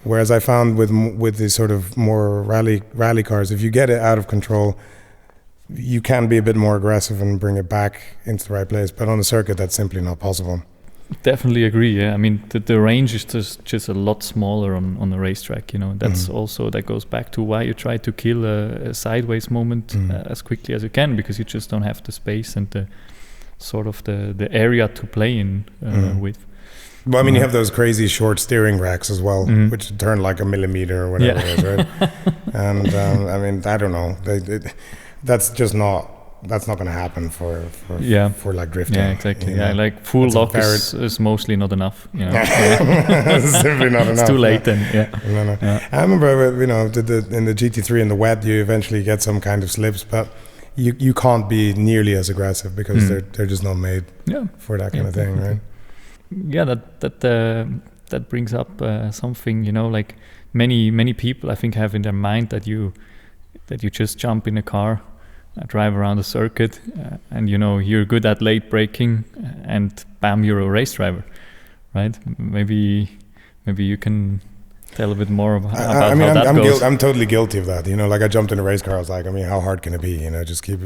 Whereas I found with these sort of more rally cars, if you get it out of control, you can be a bit more aggressive and bring it back into the right place. But on the circuit, that's simply not possible. Definitely agree. Yeah, I mean the range is just a lot smaller on the racetrack. That's also, that goes back to why you try to kill a sideways moment as quickly as you can, because you just don't have the space and the sort of the area to play in with. Well, I mean, you have those crazy short steering racks as well, which turn like a millimeter or whatever it is, right? And I mean, I don't know. That's just not that's not going to happen for like drifting. Yeah, exactly. You know? Like full lock is mostly not enough. You know? It's simply not enough. It's too late then. Yeah. No. I remember, you know, in the GT3 in the wet, you eventually get some kind of slips, but you can't be nearly as aggressive because they're just not made for that kind of thing, right? Yeah, that brings up something, you know, like many people I think have in their mind that you just jump in a car, drive around a circuit, and you know you're good at late braking, and bam, you're a race driver, right? Maybe you can tell a bit more about how that goes. I'm totally guilty of that. You know, like I jumped in a race car. I was like, I mean, how hard can it be? You know, just keep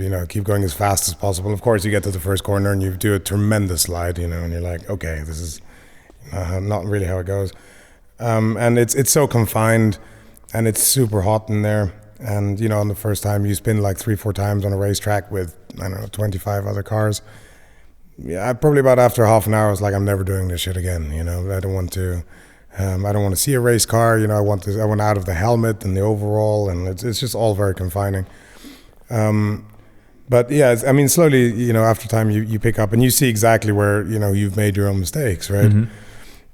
going as fast as possible. Of course, you get to the first corner and you do a tremendous slide. You know, and you're like, okay, this is not really how it goes. And it's so confined, and it's super hot in there. And you know, on the first time you spin like 3-4 times on a racetrack with 25 other cars. Yeah, probably about after half an hour, I was like, I'm never doing this shit again. You know, I don't want to see a race car. You know, I want out of the helmet and the overall, and it's just all very confining. But yeah, I mean, slowly, you know, after time you pick up and you see exactly where, you know, you've made your own mistakes, right?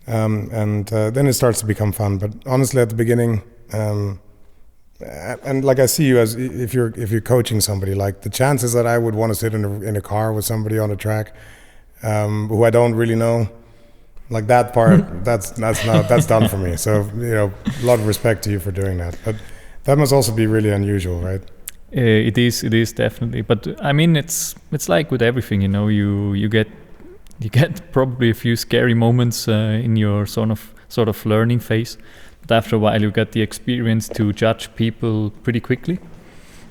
And then it starts to become fun. But honestly, at the beginning, and like I see you as if you're coaching somebody, like the chances that I would want to sit in a car with somebody on a track who I don't really know, like that part, that's done for me. So, you know, a lot of respect to you for doing that. But that must also be really unusual, right? It is definitely. But I mean, it's like with everything, you know, you get probably a few scary moments in your sort of learning phase. But after a while, you get the experience to judge people pretty quickly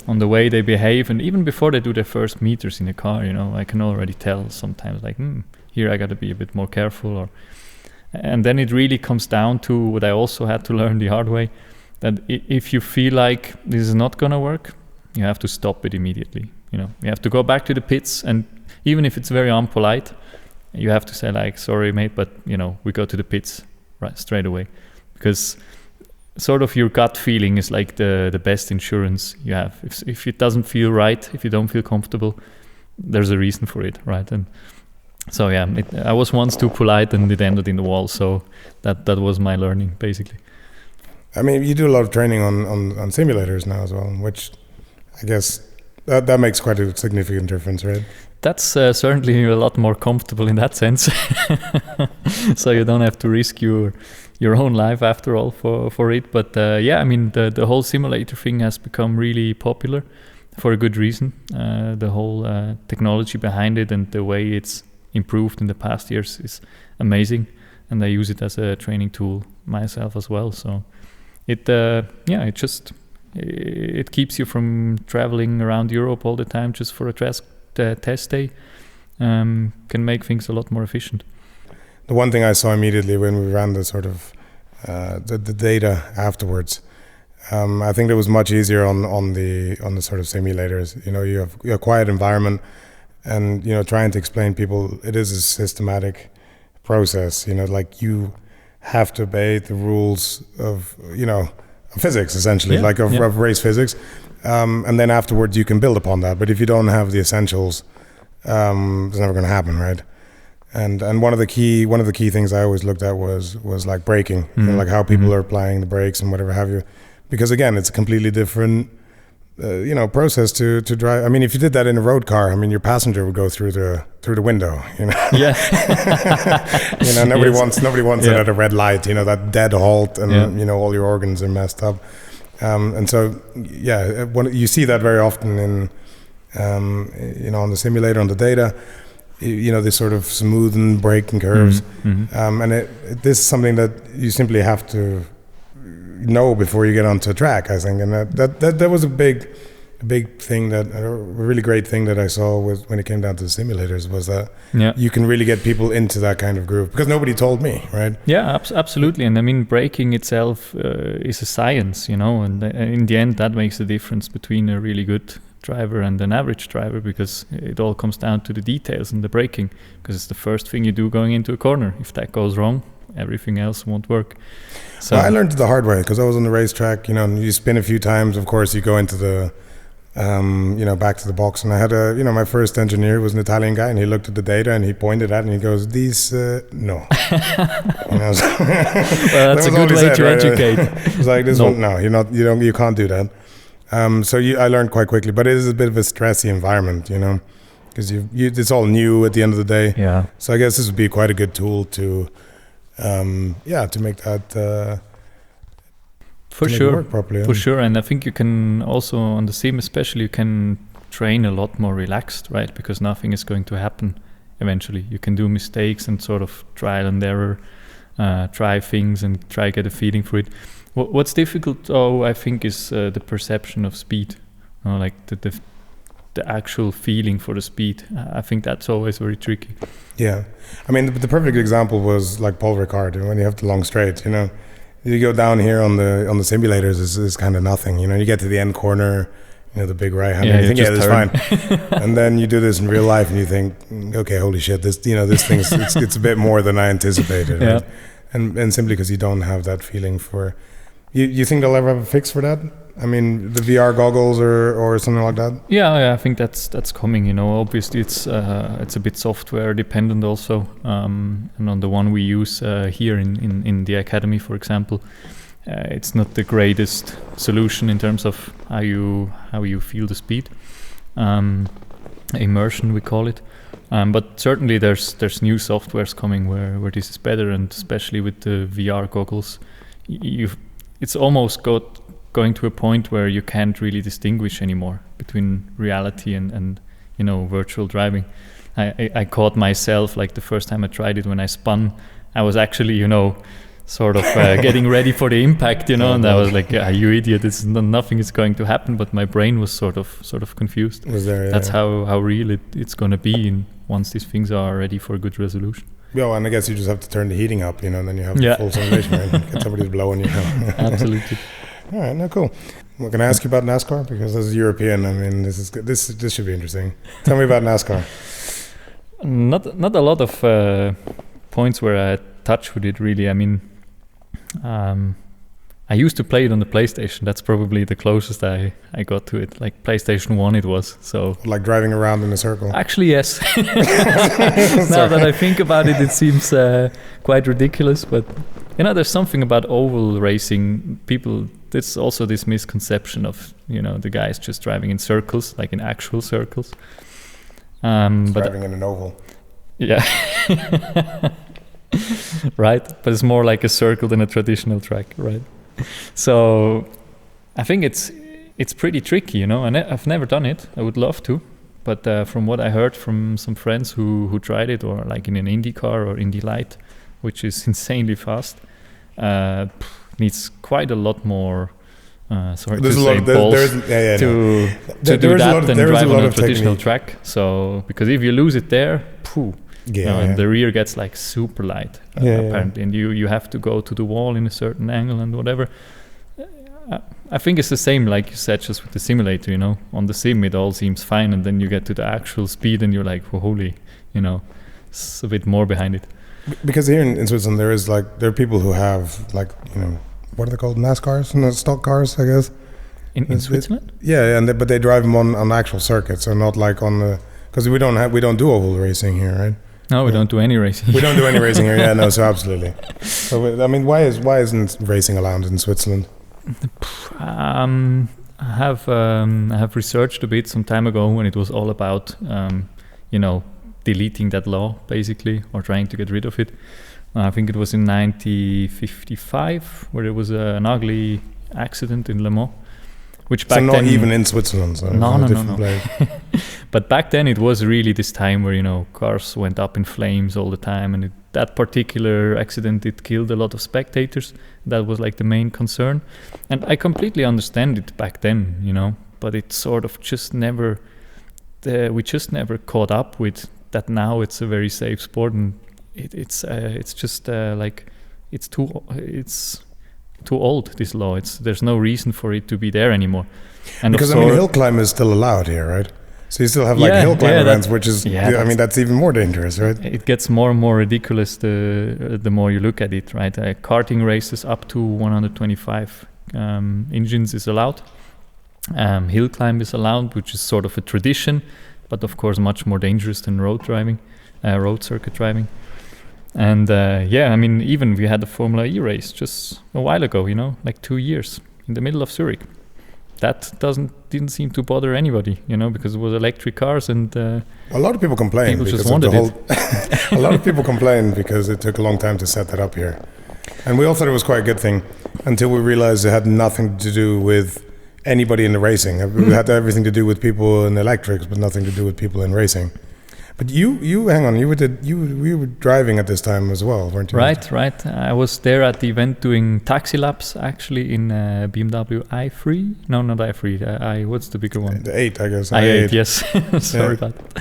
on the way they behave, and even before they do their first meters in the car, you know, I can already tell sometimes, like, here I got to be a bit more careful. And then it really comes down to what I also had to learn the hard way, that if you feel like this is not gonna work, you have to stop it immediately. You know, you have to go back to the pits, and even if it's very unpolite, you have to say like, sorry mate, but you know, we go to the pits right straight away. Because sort of your gut feeling is like the best insurance you have. If it doesn't feel right, if you don't feel comfortable, there's a reason for it, right? And so yeah, I was once too polite and it ended in the wall. So that was my learning, basically. I mean, you do a lot of training on simulators now as well, which I guess that makes quite a significant difference, right? That's certainly a lot more comfortable in that sense. So you don't have to risk your own life after all for it. But yeah, I mean, the whole simulator thing has become really popular for a good reason. The whole technology behind it and the way it's improved in the past years is amazing, and I use it as a training tool myself as well. So it keeps you from traveling around Europe all the time just for a test day. Can make things a lot more efficient. The one thing I saw immediately when we ran the sort of the data afterwards, I think it was much easier on the sort of simulators. You know, you have a quiet environment, and you know, trying to explain people, it is a systematic process. You know, like you have to obey the rules of, you know, physics essentially, of race physics, and then afterwards you can build upon that. But if you don't have the essentials, it's never going to happen, right? And one of the key things I always looked at was like braking, you know, like how people are applying the brakes and whatever have you, because again, it's a completely different process to drive. I mean, if you did that in a road car, I mean, your passenger would go through the window, you know. Yeah. You know, nobody wants it at a red light, you know, that dead halt, and you know, all your organs are messed up. And so when you see that very often in you know, on the simulator, on the data, you know, this sort of smoothing braking curves, and this is something that you simply have to know before you get onto a track, I think. And that was a big thing, a really great thing that I saw when it came down to the simulators, was that you can really get people into that kind of groove, because nobody told me, right? Yeah, absolutely. And I mean, braking itself is a science, you know, and in the end that makes the difference between a really good driver and an average driver, because it all comes down to the details and the braking, because it's the first thing you do going into a corner. If that goes wrong, everything else won't work. So I learned it the hard way, because I was on the racetrack, you know, and you spin a few times, of course you go into the back to the box. And I had my first engineer was an Italian guy, and he looked at the data and he pointed at it and he goes, "These, no." Well, that's a good way to educate. It's like this one, no, you can't do that. I learned quite quickly, but it is a bit of a stressy environment, because it's all new at the end of the day. Yeah. So I guess this would be quite a good tool to make that. For sure, work properly, for sure, and I think you can also on the sim, especially, you can train a lot more relaxed, right? Because nothing is going to happen. Eventually, you can do mistakes and sort of trial and error, try things and try get a feeling for it. What's difficult, I think, is the perception of speed, like the actual feeling for the speed. I think that's always very tricky. Yeah, I mean the perfect example was like Paul Ricard when you have the long straight, You go down here on the simulators, is kind of nothing. You get to the end corner, the big right hand, and you think, that's fine. And then you do this in real life, and you think, okay, holy shit, this thing's it's a bit more than I anticipated. Yeah. Right? And simply because you don't have that feeling for, you think they'll ever have a fix for that? I mean, the VR goggles or something like that. Yeah, I think that's coming. Obviously it's a bit software dependent also, and on the one we use here in the academy, for example, it's not the greatest solution in terms of how you feel the speed, immersion we call it, but certainly there's new softwares coming where this is better, and especially with the VR goggles, it's almost going to a point where you can't really distinguish anymore between reality and virtual driving. I caught myself, like the first time I tried it, when I spun, I was actually sort of getting ready for the impact, and I was like, you idiot, nothing is going to happen, but my brain was sort of confused. That's how real it's going to be once these things are ready for good resolution. Yeah, and I guess you just have to turn the heating up, and then you have the full simulation, right? Get somebody to blow on you. Absolutely. All right, no, cool. Well, can I ask you about NASCAR? Because as a European, I mean, this should be interesting. Tell me about NASCAR. Not a lot of points where I touch with it, really. I mean, I used to play it on the PlayStation. That's probably the closest I got to it. Like PlayStation 1 it was. So like driving around in a circle? Actually, yes. Now that I think about it, it seems quite ridiculous. But, there's something about oval racing. There's also this misconception of, the guys just driving in circles, like in actual circles. Driving in an oval. Yeah. Right? But it's more like a circle than a traditional track, right? So I think it's pretty tricky, and I've never done it. I would love to, but from what I heard from some friends who tried it, or like in an IndyCar or Indy Light, which is insanely fast, needs quite a lot more balls to do that than drive on a traditional track. So because if you lose it there, and the rear gets like super light apparently, and you have to go to the wall in a certain angle and whatever. I think it's the same, like you said, just with the simulator. On the sim it all seems fine, and then you get to the actual speed and you're like, oh, holy, it's a bit more behind it. Because here in Switzerland there are people who have what are they called, NASCARs, stock cars, I guess. In Switzerland? But they drive them on actual circuits, so not like on the, because we don't do oval racing here, right? No, we don't do any racing. We don't do any racing here. Yeah, no, so absolutely. So I mean, why isn't racing allowed in Switzerland? I have researched a bit some time ago when it was all about deleting that law basically, or trying to get rid of it. I think it was in 1955 where there was an ugly accident in Le Mans. Which back so not then, even in Switzerland. So no. But back then it was really this time where cars went up in flames all the time, and that particular accident, it killed a lot of spectators. That was like the main concern, and I completely understand it back then, but it sort of just never. We just never caught up with that. Now it's a very safe sport, and it's just like it's too old, this law. There's no reason for it to be there anymore. And because hill climb is still allowed here, right? So you still have hill climb events, which is that's even more dangerous, right? It gets more and more ridiculous the more you look at it, right? Karting races up to 125 engines is allowed, Hill climb is allowed, which is sort of a tradition, but of course much more dangerous than road circuit driving. And even we had a Formula E race just a while ago, like 2 years in the middle of Zurich. That didn't seem to bother anybody, because it was electric cars, and a lot of people complain. People just wanted it. A lot of people complain because it took a long time to set that up here, and we all thought it was quite a good thing until we realized it had nothing to do with anybody in the racing. It had everything to do with people in electrics, but nothing to do with people in racing. But you hang on, you were driving at this time as well, weren't you? Right. I was there at the event doing taxi laps, actually, in BMW i3. No, not i3. What's the bigger one? The 8, I guess. i8, yes. Sorry about that.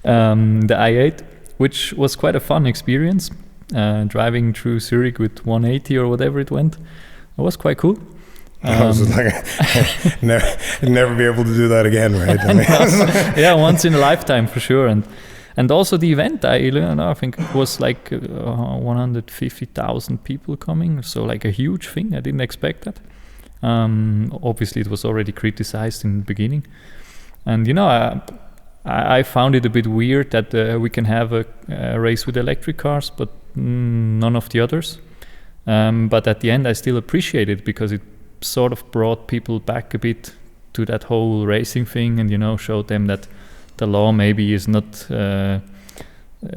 The i8, which was quite a fun experience. Driving through Zurich with 180 or whatever it went. It was quite cool. I was like, never be able to do that again, right? Yeah, once in a lifetime for sure. And also the event, I think it was like 150,000 people coming, so like a huge thing. I didn't expect that. Obviously, it was already criticized in the beginning, and I found it a bit weird that we can have a race with electric cars, but none of the others. But at the end, I still appreciate it because it sort of brought people back a bit to that whole racing thing, and showed them that the law maybe is not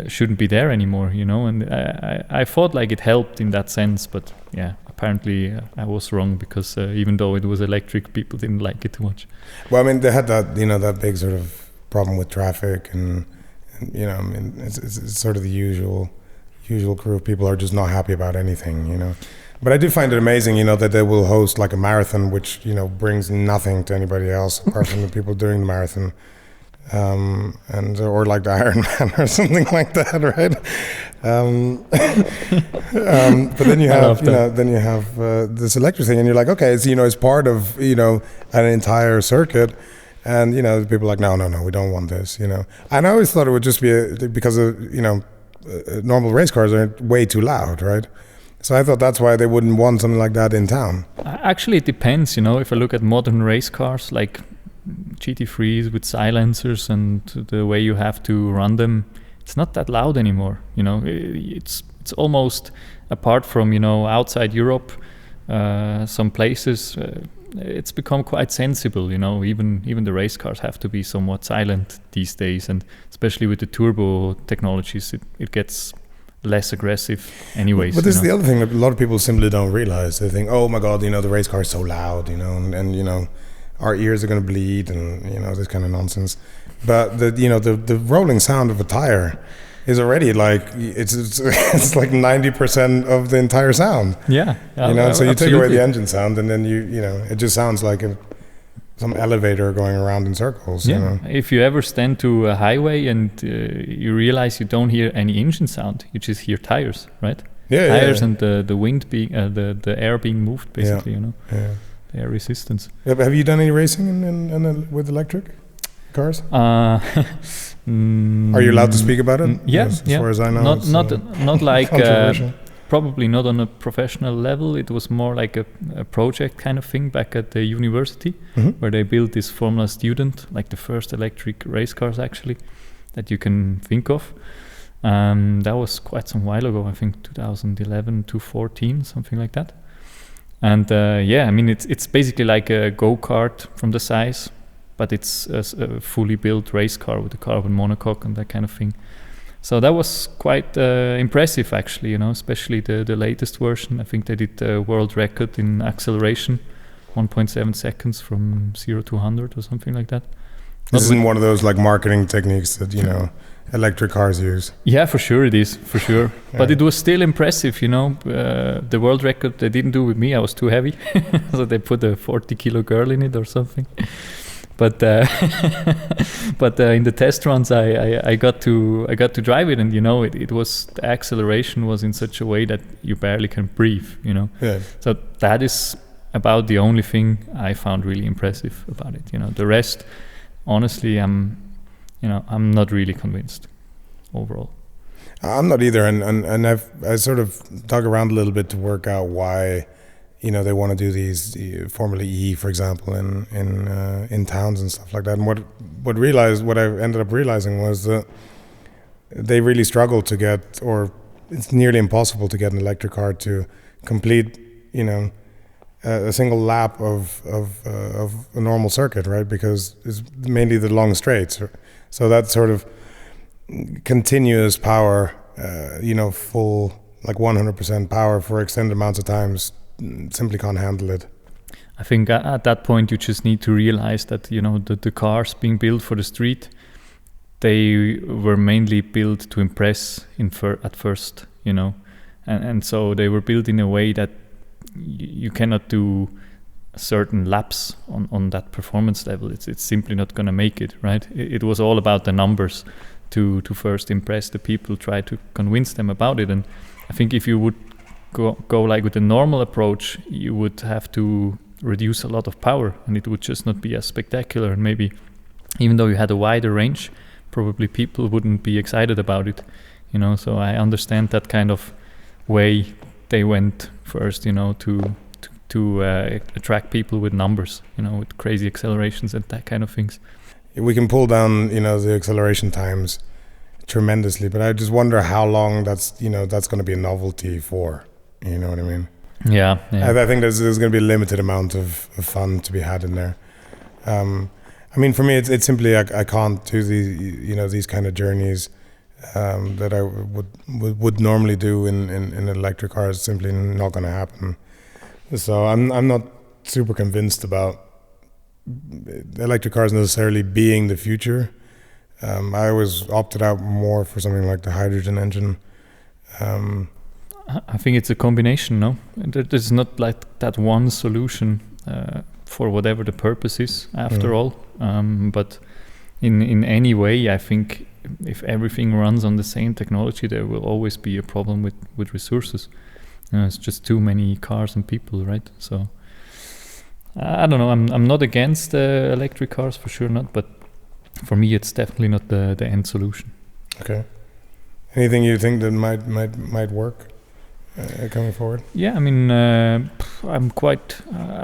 shouldn't be there anymore, and I thought like it helped in that sense, but yeah, apparently I was wrong, because even though it was electric, people didn't like it too much. Well, I mean, they had that that big sort of problem with traffic, and I mean, it's sort of the usual crew of people are just not happy about anything, But I do find it amazing, that they will host like a marathon, which brings nothing to anybody else apart from the people doing the marathon. Or like the Ironman or something like that, right? But then you have this electric thing, and you're like, okay, it's it's part of an entire circuit, and people are like, no, we don't want this, And I always thought it would just be because of normal race cars are way too loud, right? So I thought that's why they wouldn't want something like that in town. Actually, it depends. If I look at modern race cars like GT3s with silencers and the way you have to run them, it's not that loud anymore. It's almost, apart from outside Europe, some places it's become quite sensible. Even the race cars have to be somewhat silent these days, and especially with the turbo technologies, it gets less aggressive anyways. But this is the other thing that a lot of people simply don't realize. They think, oh my god, the race car is so loud, and our ears are going to bleed, and this kind of nonsense. But the rolling sound of a tire is already like it's like 90% of the entire sound. Yeah. So you take away the engine sound, and then it just sounds like some elevator going around in circles. Yeah. If you ever stand to a highway and you realize you don't hear any engine sound, you just hear tires, right? Yeah. Tires and the wind being the air being moved, basically. Yeah. The air resistance. Have you done any racing with electric cars? Are you allowed to speak about it? Yeah. As far as I know, not like probably not on a professional level. It was more like a project kind of thing back at the university, where they built this Formula Student, like the first electric race cars actually that you can think of. That was quite some while ago. I think 2011 to 14, something like that. And I mean, it's basically like a go-kart from the size, but it's a fully built race car with a carbon monocoque and that kind of thing. So that was quite impressive, actually, especially the latest version. I think they did a world record in acceleration, 1.7 seconds from 0 to 100 or something like that. This isn't one of those like marketing techniques that, electric cars use. Yeah, for sure it is, for sure. Yeah. But it was still impressive, the world record they didn't do with me. I was too heavy, so they put a 40-kilo girl in it or something. But in the test runs, I got to drive it, and it was, the acceleration was in such a way that you barely can breathe. Yeah. So that is about the only thing I found really impressive about it. The rest, honestly, I'm not really convinced overall. I'm not either, and I sort of dug around a little bit to work out why they want to do these Formula E, for example, in towns and stuff like that. And what I ended up realizing was that they really struggle to get, or it's nearly impossible to get an electric car to complete, a single lap of a normal circuit, right? Because it's mainly the long straights. So that sort of continuous power, full, like 100% power for extended amounts of times, simply can't handle it. I think at that point you just need to realize that, the cars being built for the street, they were mainly built to impress at first, and so they were built in a way that you cannot do certain laps on that performance level. It's simply not going to make it, right? It was all about the numbers to first impress the people, try to convince them about it. And I think if you would go like with a normal approach, you would have to reduce a lot of power, and it would just not be as spectacular. And maybe even though you had a wider range, probably people wouldn't be excited about it, So I understand that kind of way they went first, to attract people with numbers, with crazy accelerations and that kind of things. We can pull down, the acceleration times tremendously, but I just wonder how long that's going to be a novelty for. You know what I mean? Yeah. I think there's going to be a limited amount of fun to be had in there. For me, it's simply I can't do these kind of journeys that I would normally do in an electric car. It's simply not going to happen. So I'm not super convinced about electric cars necessarily being the future. I always opted out more for something like the hydrogen engine. I think it's a combination, no? There's not like that one solution for whatever the purpose is after all. But in any way, I think if everything runs on the same technology, there will always be a problem with resources. It's just too many cars and people, right? So I don't know. I'm not against electric cars, for sure not. But for me, it's definitely not the end solution. Okay. Anything you think that might work coming forward? Yeah,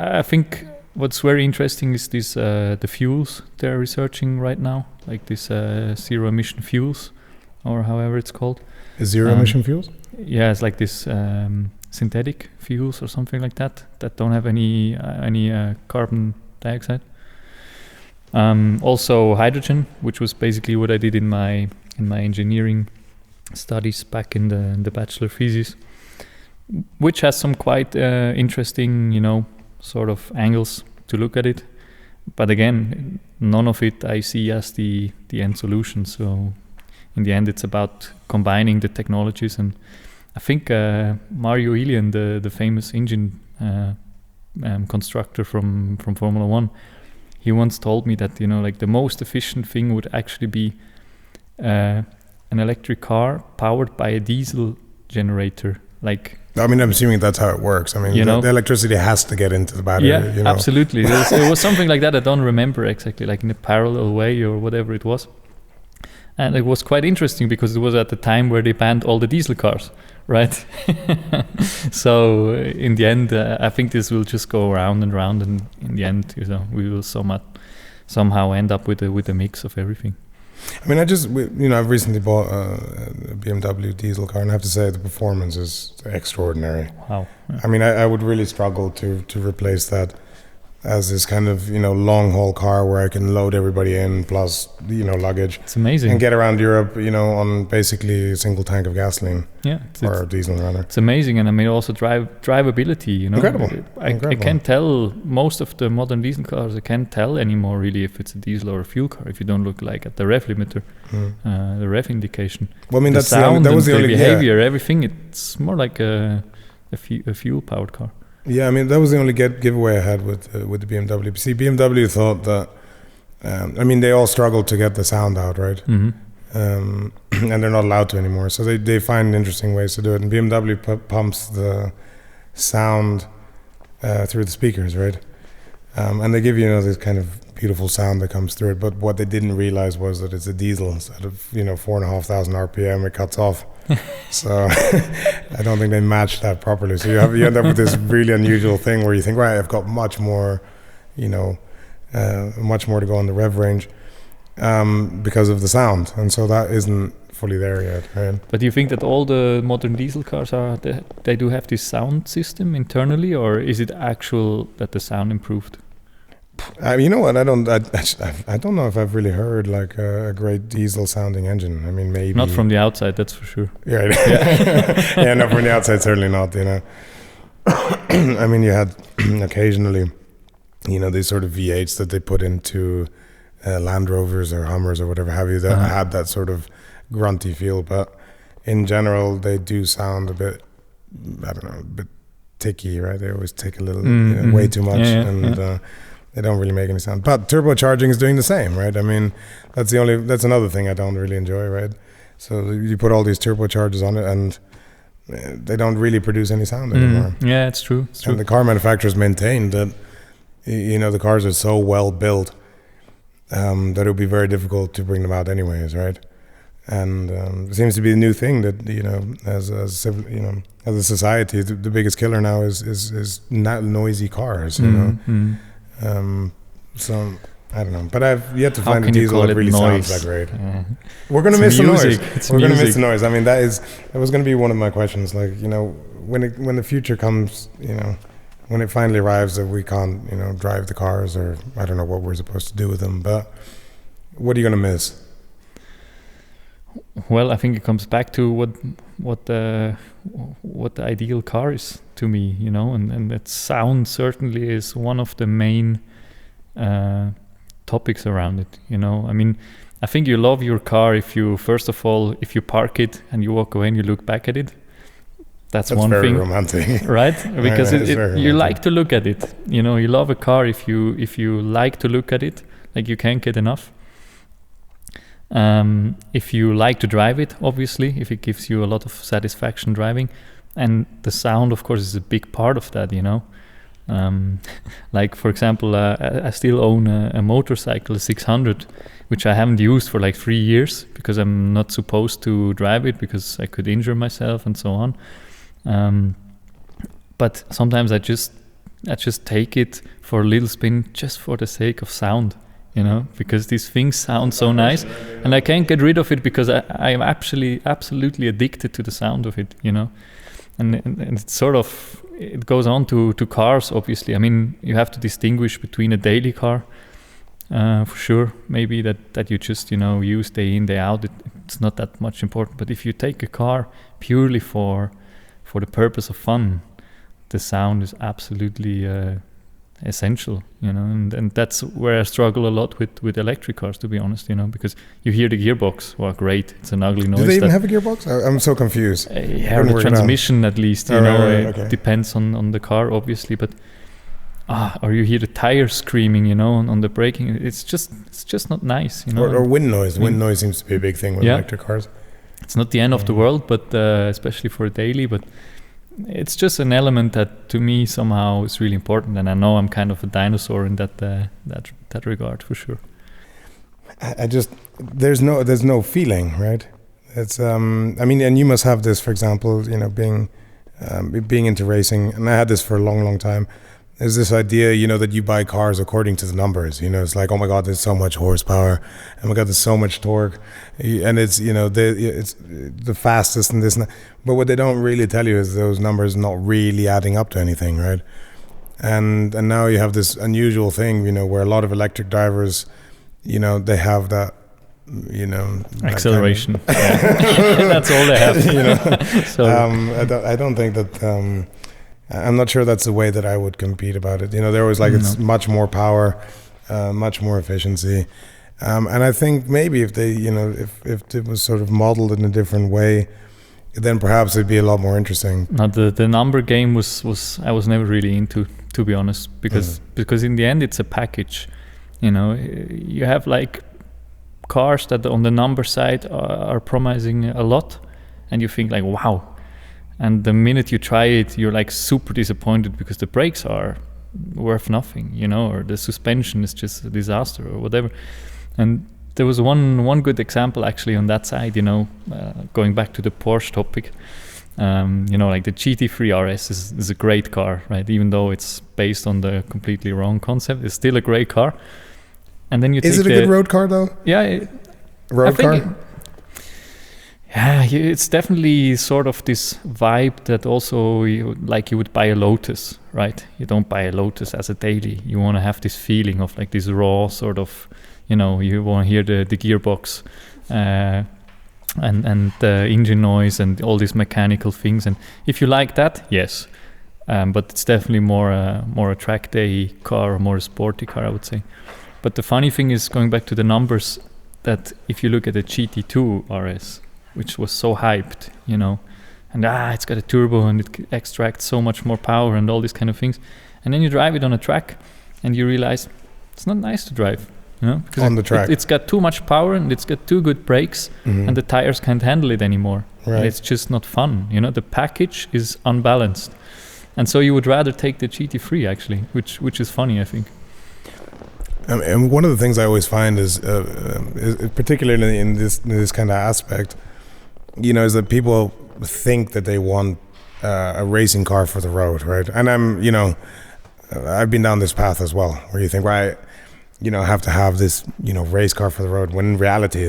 I think what's very interesting is this the fuels they're researching right now, like this zero emission fuels, or however it's called. Zero emission fuels? Yeah, it's like this synthetic fuels or something like that don't have any carbon dioxide. Also hydrogen, which was basically what I did in my engineering studies back in the bachelor thesis, which has some quite interesting, sort of angles to look at it. But again, none of it I see as the end solution. So in the end, it's about combining the technologies. And I think Mario Ilian, the famous engine constructor from Formula One, he once told me that, the most efficient thing would actually be an electric car powered by a diesel generator. I'm assuming that's how it works. The electricity has to get into the battery. Yeah, absolutely. It was something like that. I don't remember exactly, like in a parallel way or whatever it was. And it was quite interesting because it was at the time where they banned all the diesel cars, right? So in the end, I think this will just go round and round, and in the end, we will somehow end up with a mix of everything. I've recently bought a BMW diesel car, and I have to say the performance is extraordinary. Wow. Yeah. I would really struggle to replace that as this kind of, long haul car where I can load everybody in plus, luggage. It's amazing. And get around Europe, on basically a single tank of gasoline. Yeah. Or diesel rather. It's amazing. And also drivability, Incredible. I can't tell most of the modern diesel cars, I can't tell anymore really if it's a diesel or a fuel car if you don't look like at the rev limiter, the rev indication. Well, the sound, that was the only behavior, everything, it's more like a fuel powered car. Yeah, that was the only giveaway I had with the BMW. See, BMW thought that, they all struggled to get the sound out, right? Mm-hmm. And they're not allowed to anymore. So they find interesting ways to do it. And BMW pumps the sound through the speakers, right? And they give you, this kind of beautiful sound that comes through it. But what they didn't realize was that it's a diesel. So out of 4,500 RPM, it cuts off. So I don't think they matched that properly. So you end up with this really unusual thing where you think, right, I've got much more, much more to go on the rev range because of the sound, and so that isn't fully there yet. Right? But do you think that all the modern diesel cars they do have this sound system internally, or is it actual that the sound improved? You know what? I don't know if I've really heard like a great diesel sounding engine. I mean, maybe not from the outside, that's for sure. Yeah, yeah, no, from the outside certainly not. I mean, you had occasionally, these sort of V8s that they put into Land Rovers or Hummers or whatever have you that had that sort of grunty feel, but in general they do sound a bit, I don't know, a bit ticky, right? They always tick a little, way too much, they don't really make any sound. But turbocharging is doing the same, right? I mean, that's another thing I don't really enjoy, right? So you put all these turbochargers on it and they don't really produce any sound anymore. Yeah, it's true. And the car manufacturers maintain that, the cars are so well built that it would be very difficult to bring them out anyways, right? And it seems to be a new thing that as a society, the biggest killer now is not noisy cars. So I don't know, but I've yet to find a diesel that really sounds that great. We're gonna miss the noise. We're gonna miss the noise. I mean, that was gonna be one of my questions. Like, when the future comes, when it finally arrives that we can't, drive the cars, or I don't know what we're supposed to do with them, but what are you going to miss? Well, I think it comes back to what the ideal car is to me, and that sound certainly is one of the main topics around it. I mean, I think you love your car if you park it and you walk away and you look back at it. That's one very thing, romantic, right? Because you like to look at it. You love a car if you like to look at it, like you can't get enough. If you like to drive it, obviously, if it gives you a lot of satisfaction driving, and the sound, of course, is a big part of that. Like for example, I still own a motorcycle, a 600, which I haven't used for like 3 years because I'm not supposed to drive it because I could injure myself and so on. But sometimes I just take it for a little spin just for the sake of sound, because these things sound so nice, and I can't get rid of it because I am absolutely addicted to the sound of it, and it's sort of, it goes on to cars, obviously. I mean, you have to distinguish between a daily car, for sure, maybe that you just use day in, day out. It's not that much important. But if you take a car purely for the purpose of fun, the sound is absolutely essential, and that's where I struggle a lot with electric cars, to be honest, because you hear the gearbox. Well, great, it's an ugly noise. Do they even have a gearbox? I'm so confused. The transmission, at least, okay. It depends on the car, obviously, but or you hear the tires screaming, on the braking. It's just not nice, Or wind noise. Wind noise seems to be a big thing with electric cars. It's not the end of the world, but especially for a daily, but it's just an element that to me somehow is really important, and I know I'm kind of a dinosaur in that regard, for sure. There's no feeling, right? It's I mean, and you must have this, for example, being into racing, and I had this for a long time. There's this idea, that you buy cars according to the numbers. It's like, oh my God, there's so much horsepower. Oh my God, there's so much torque, and it's it's the fastest and this and that. But what they don't really tell you is those numbers not really adding up to anything, right? And now you have this unusual thing, where a lot of electric drivers, they have that, acceleration. That's all they have. So I don't think that. I'm not sure that's the way that I would compete about it. They're always like, it's much more power, much more efficiency. And I think maybe if they, if it was sort of modeled in a different way, then perhaps it'd be a lot more interesting. Now the number game was I was never really into, to be honest, because in the end it's a package. You have like cars that on the number side are promising a lot, and you think like, wow. And the minute you try it, you're like super disappointed because the brakes are worth nothing, you know, or the suspension is just a disaster or whatever. And there was one good example actually on that side, you know, going back to the Porsche topic. You know, like the GT3 RS is a great car, right? Even though it's based on the completely wrong concept, it's still a great car. And then you is it a good road car though? Yeah, road car. It's definitely sort of this vibe that also you would buy a Lotus, right? You don't buy a Lotus as a daily. You want to have this feeling of like this raw sort of, you know, you want to hear the gearbox and the engine noise and all these mechanical things. And if you like that, yes. But it's definitely more a track day car, more a sporty car, I would say. But the funny thing is, going back to the numbers, that if you look at the GT2 RS, which was so hyped, you know, and it's got a turbo and it extracts so much more power and all these kind of things, and then you drive it on a track and you realize it's not nice to drive, you know, because on the track it's got too much power and it's got too good brakes, and the tires can't handle it anymore. Right. And it's just not fun, you know. The package is unbalanced, and so you would rather take the GT3 actually, which is funny, I think. And one of the things I always find is particularly in this kind of aspect, you know, is that people think that they want a racing car for the road, right? And I've been down this path as well, where you think, right, you know, have to have this, you know, race car for the road, when in reality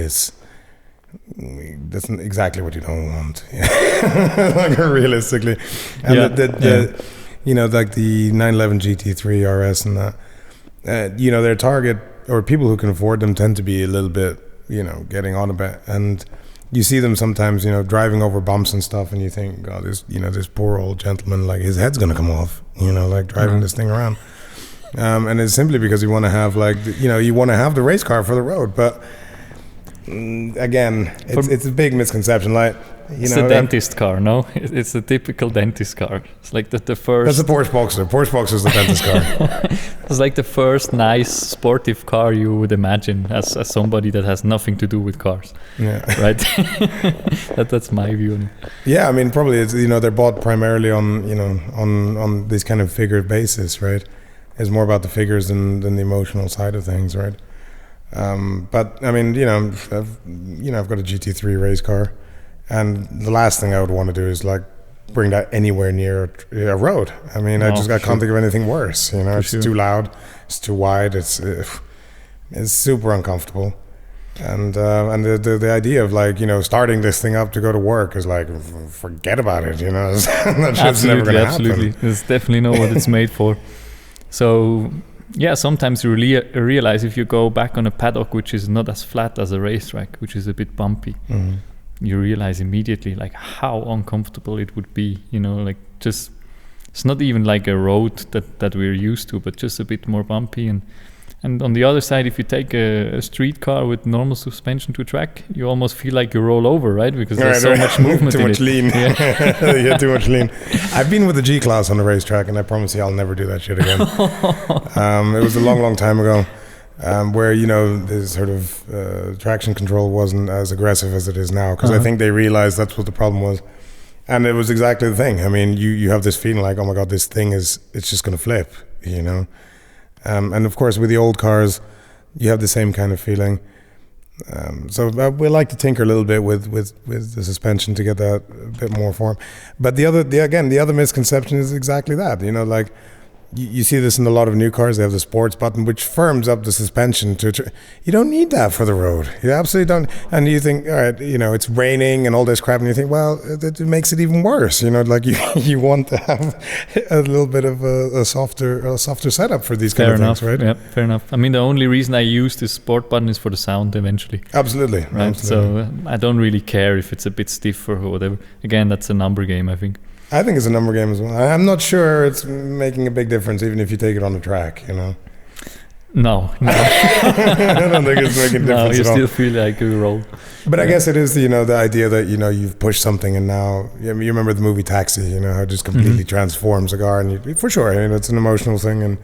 that's exactly what you don't want. Like realistically. And you know, like the 911 GT3 RS and that, you know, their target, or people who can afford them, tend to be a little bit, you know, getting on a bit. And you see them sometimes, you know, driving over bumps and stuff, and you think, God, this poor old gentleman, like his head's gonna come off, you know, like driving this thing around. And it's simply because you want to have, like, you know, you want to have the race car for the road. But again, it's a big misconception. Like, you know, it's a dentist car, no? It's a typical dentist car. It's like the first. That's a Porsche Boxster. Porsche Boxster is the dentist car. It's like the first nice sportive car you would imagine as somebody that has nothing to do with cars. Yeah. Right. That's my view on it. Yeah, I mean, probably it's, you know, they're bought primarily on, you know, on this kind of figure basis, right? It's more about the figures than the emotional side of things, right? But I mean, I've got a GT3 race car. And the last thing I would want to do is like bring that anywhere near a road. I mean, I can't think of anything worse. You know, it's too loud, it's too wide, it's super uncomfortable. And the idea of, like, you know, starting this thing up to go to work is like, forget about it. You know, that's just never going to happen. Absolutely, it's definitely not what it's made for. So yeah, sometimes you realize if you go back on a paddock which is not as flat as a racetrack, which is a bit bumpy. Mm-hmm. You realize immediately, like, how uncomfortable it would be, you know, like, just, it's not even like a road that we're used to, but just a bit more bumpy. And on the other side, if you take a street car with normal suspension to track, you almost feel like you roll over, right? Because there's so much movement too in much it. Lean. Yeah, too much lean. I've been with the G-Class on the racetrack, and I promise you I'll never do that shit again. It was a long, long time ago. Where, you know, this sort of traction control wasn't as aggressive as it is now, because I think they realized that's what the problem was, and it was exactly the thing. I mean, you have this feeling like, oh my God, this thing it's just going to flip, you know. And of course, with the old cars, you have the same kind of feeling. So we like to tinker a little bit with the suspension to get that a bit more form. But the other misconception is exactly that, you know, like. You see this in a lot of new cars. They have the sports button, which firms up the suspension you don't need that for the road. You absolutely don't. And you think, all right, you know, it's raining and all this crap, and you think, well, it makes it even worse. You know, like you want to have a little bit of a softer setup for these kind of things, right? Yeah, fair enough. I mean, the only reason I use this sport button is for the sound eventually. Absolutely. Right. Absolutely. So I don't really care if it's a bit stiff or whatever. Again, that's a number game, I think. I think it's a number game as well. I'm not sure it's making a big difference, even if you take it on the track, you know? No. I don't think it's making a difference at all. You still feel like you roll. But I guess it is, you know, the idea that, you know, you've pushed something and now, you remember the movie Taxi, you know, how it just completely transforms a car. And for sure, I mean, it's an emotional thing, and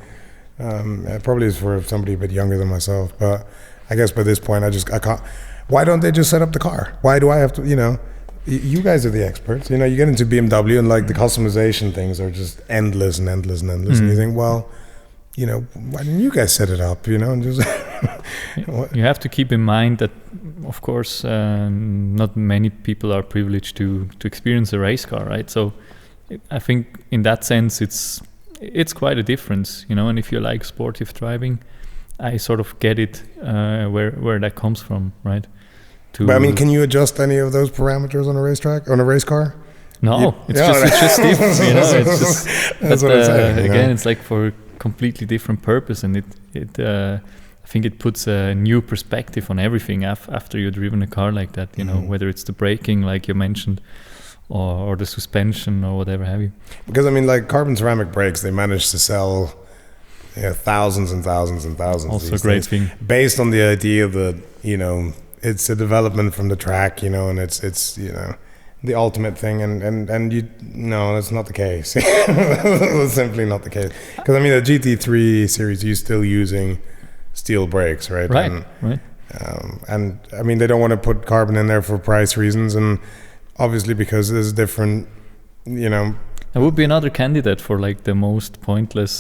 it probably is for somebody a bit younger than myself. But I guess by this point, I can't. Why don't they just set up the car? Why do I have to, you know? You guys are the experts. You know, you get into BMW and, like, the customization things are just endless and endless and endless. And you think, well, why didn't you guys set it up? And just you have to keep in mind that, of course, not many people are privileged to experience a race car, right? So I think in that sense, it's quite a difference, and if you like sportive driving, I sort of get it where that comes from, right? But I mean, can you adjust any of those parameters on a racetrack, on a race car? No, it's just different, It's just, that's what I'm saying. Again, it's like for a completely different purpose, and it I think it puts a new perspective on everything after you've driven a car like that, whether it's the braking, like you mentioned, or the suspension or whatever have you. Because I mean, like carbon ceramic brakes, they managed to sell thousands and thousands and thousands. Also a great thing. Based on the idea that, it's a development from the track, and it's the ultimate thing, and no, that's not the case. That's simply not the case. Because I mean, the GT3 series, you're still using steel brakes, right? Right. And I mean, they don't want to put carbon in there for price reasons, and obviously because there's different, It would be another candidate for like the most pointless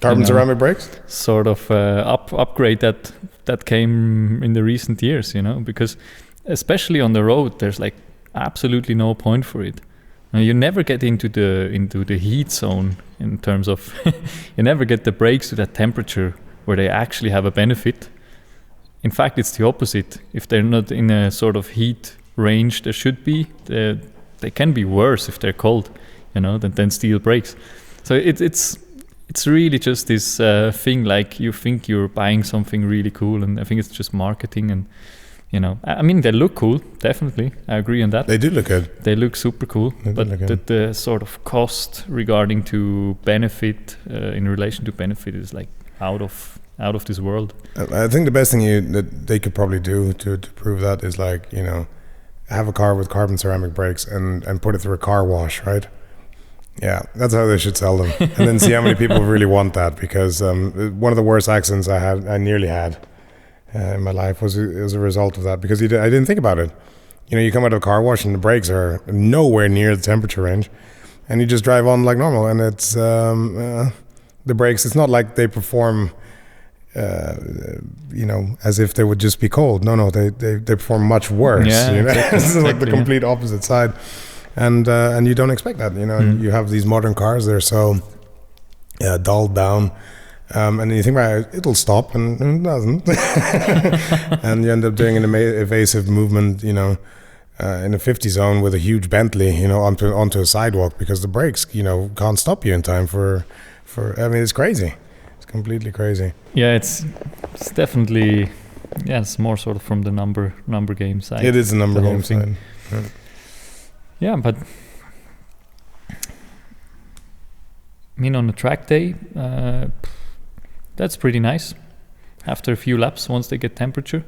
carbon ceramic brakes sort of upgrade that came in the recent years, because especially on the road, there's like absolutely no point for it. You never get into the heat zone in terms of you never get the brakes to that temperature where they actually have a benefit. In fact, it's the opposite. If they're not in a sort of heat range there should be, they can be worse if they're cold, than steel brakes. So it's really just this thing, like you think you're buying something really cool, and I think it's just marketing. And I mean, they look cool, definitely. I agree on that. They do look good. They look super cool, but the sort of cost regarding to benefit, in relation to benefit, is like out of this world. I think the best thing that they could probably do to prove that is like, have a car with carbon ceramic brakes and put it through a car wash, right? Yeah, that's how they should sell them, and then see how many people really want that. Because one of the worst accidents I nearly had in my life was as a result of that, because I didn't think about it. You come out of a car wash and the brakes are nowhere near the temperature range, and you just drive on like normal, and it's the brakes. It's not like they perform, as if they would just be cold. No, they perform much worse. Yeah, exactly, This is like the complete opposite side. And you don't expect that, You have these modern cars, they're so dulled down, and you think, right, it'll stop, and it doesn't. And you end up doing an evasive movement, in a 50 zone with a huge Bentley, onto a sidewalk, because the brakes, can't stop you in time for. I mean, it's crazy. It's completely crazy. Yeah, it's definitely, it's more sort of from the number game side. It is a number game side. Yeah, but I mean, on a track day, that's pretty nice after a few laps once they get temperature.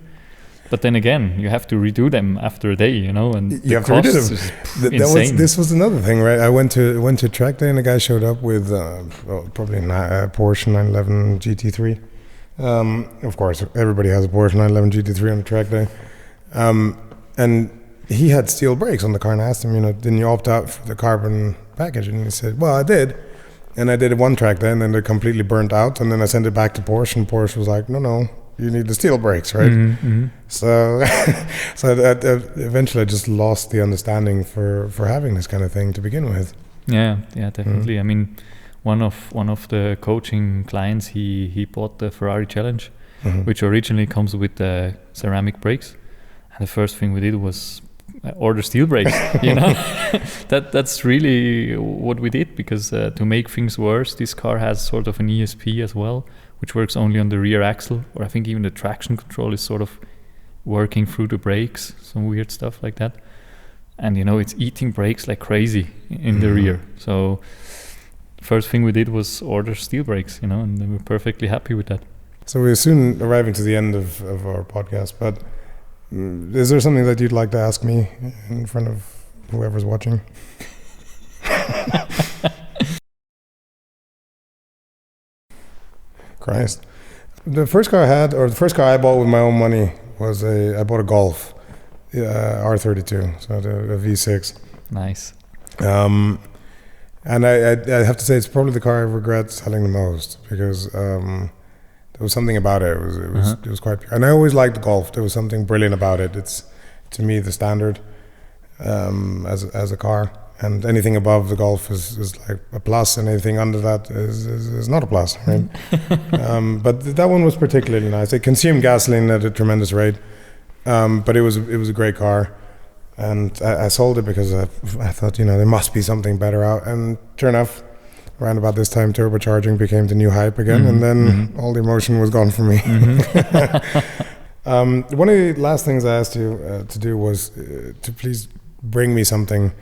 But then again, you have to redo them after a day, and you have to redo them. This was another thing, right? I went to track day, and a guy showed up with probably a Porsche 911 GT3. Of course, everybody has a Porsche 911 GT3 on a track day, and he had steel brakes on the car, and I asked him, didn't you opt out for the carbon package? And he said, well, I did. And I did it one track day, and then they completely burnt out. And then I sent it back to Porsche, and Porsche was like, no, you need the steel brakes, right? Mm-hmm. So eventually I just lost the understanding for having this kind of thing to begin with. Yeah, definitely. I mean, one of the coaching clients, he bought the Ferrari Challenge, which originally comes with the ceramic brakes. And the first thing we did was order steel brakes. That's really what we did, because to make things worse, this car has sort of an ESP as well, which works only on the rear axle, or I think even the traction control is sort of working through the brakes, some weird stuff like that. And it's eating brakes like crazy in the rear. So first thing we did was order steel brakes, and we're perfectly happy with that. So we're soon arriving to the end of our podcast, but is there something that you'd like to ask me in front of whoever's watching? Christ. The first car I bought with my own money was I bought a Golf R32, so a V6. Nice. And I have to say it's probably the car I regret selling the most, because there was something about it. It was quite pure. And I always liked the Golf. There was something brilliant about it. It's, to me, the standard as a car. And anything above the Golf is like a plus, and anything under that is not a plus, right? But that one was particularly nice. It consumed gasoline at a tremendous rate, but it was a great car. And I sold it because I thought, there must be something better out. And sure enough, around about this time, turbocharging became the new hype again, and then all the emotion was gone from me. One of the last things I asked you to do was to please bring me something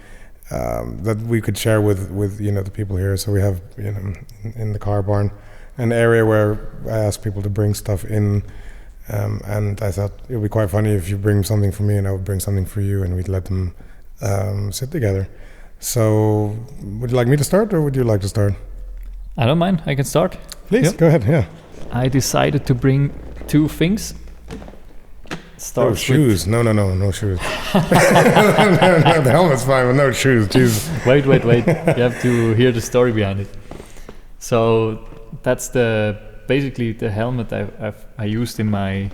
that we could share with the people here. So we have in the car barn an area where I ask people to bring stuff in, and I thought it would be quite funny if you bring something for me and I would bring something for you, and we'd let them sit together. So would you like me to start, or would you like to start? I don't mind. I can start. Please, go ahead. Yeah. I decided to bring 2 things. Shoes. No shoes. No, the helmet's fine, but no shoes. Jesus. Wait. You have to hear the story behind it. So that's basically the helmet I used in my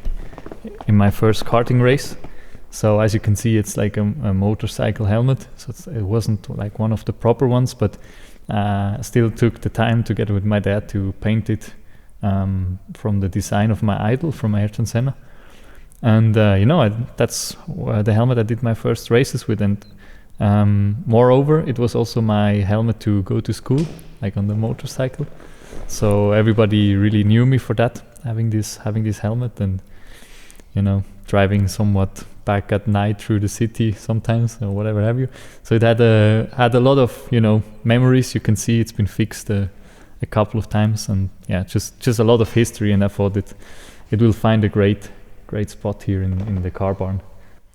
first karting race. So as you can see, it's like a motorcycle helmet. So it wasn't like one of the proper ones, but I still took the time together with my dad to paint it from the design of my idol, from Ayrton Senna. And that's the helmet I did my first races with. And moreover, it was also my helmet to go to school, like on the motorcycle. So everybody really knew me for that, having this helmet, and driving somewhat back at night through the city sometimes, or whatever have you. So it had a lot of memories. You can see it's been fixed a couple of times, and just a lot of history. And I thought it will find a great spot here in the car barn.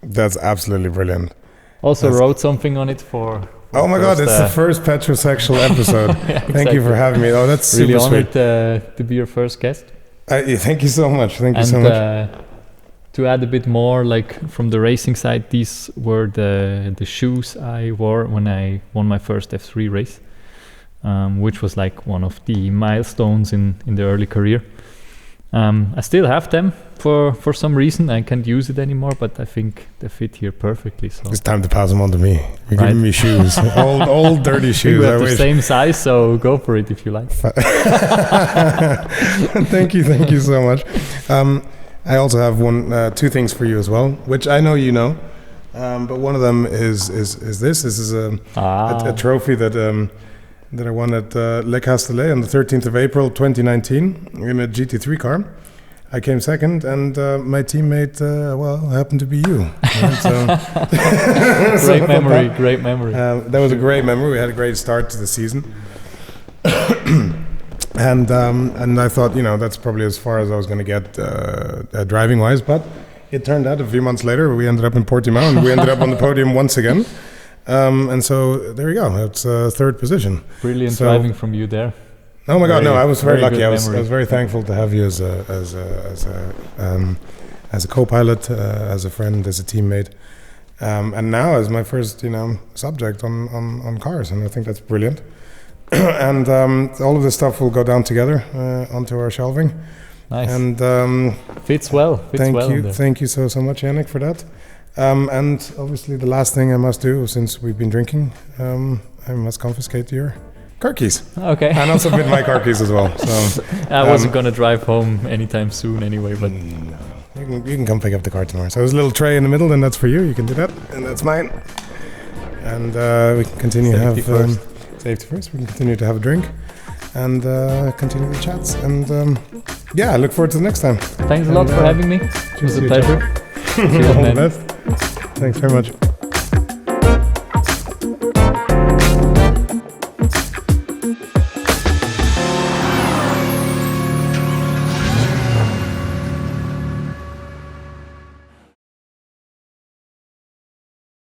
That's absolutely brilliant. Also wrote something on it for oh my god, it's the first Petrosexual episode. Exactly. Thank you for having me. Oh, that's really super honored sweet. To be your first guest. Thank you so much. Thank you so much. To add a bit more, like from the racing side, these were the shoes I wore when I won my first F3 race, which was like one of the milestones in the early career. I still have them for some reason. I can't use it anymore, but I think they fit here perfectly. So it's time to pass them on to me. You're giving me shoes, old dirty shoes. We have the same size, so go for it if you like. Thank you so much. I also have 2 things for you as well, which I know you know, but one of them is this. This is a trophy that I won at Le Castellet on the 13th of April 2019 in a GT3 car. I came second, and my teammate, happened to be you. Right? Great memory. That was a great memory. We had a great start to the season. And I thought, that's probably as far as I was going to get driving-wise, but it turned out a few months later, we ended up in Portimao, and we ended up on the podium once again. And so there you go. It's 3rd position. Brilliant driving from you there. Oh my God! No, I was very lucky. I was very thankful to have you as a co-pilot, as a friend, as a teammate, and now as my first subject on cars, and I think that's brilliant. And all of this stuff will go down together onto our shelving. Nice. And fits well. Thank you so much, Yannick, for that. And obviously, the last thing I must do, since we've been drinking, I must confiscate your car keys. Okay. And also with my car keys as well. So I wasn't gonna drive home anytime soon anyway, but no. You can come pick up the car tomorrow. So there's a little tray in the middle, and that's for you. You can do that, and that's mine. And we can continue to have safety first. We can continue to have a drink and continue the chats. And I look forward to the next time. Thanks a lot for having me. It was a pleasure. All the best. Thanks very much.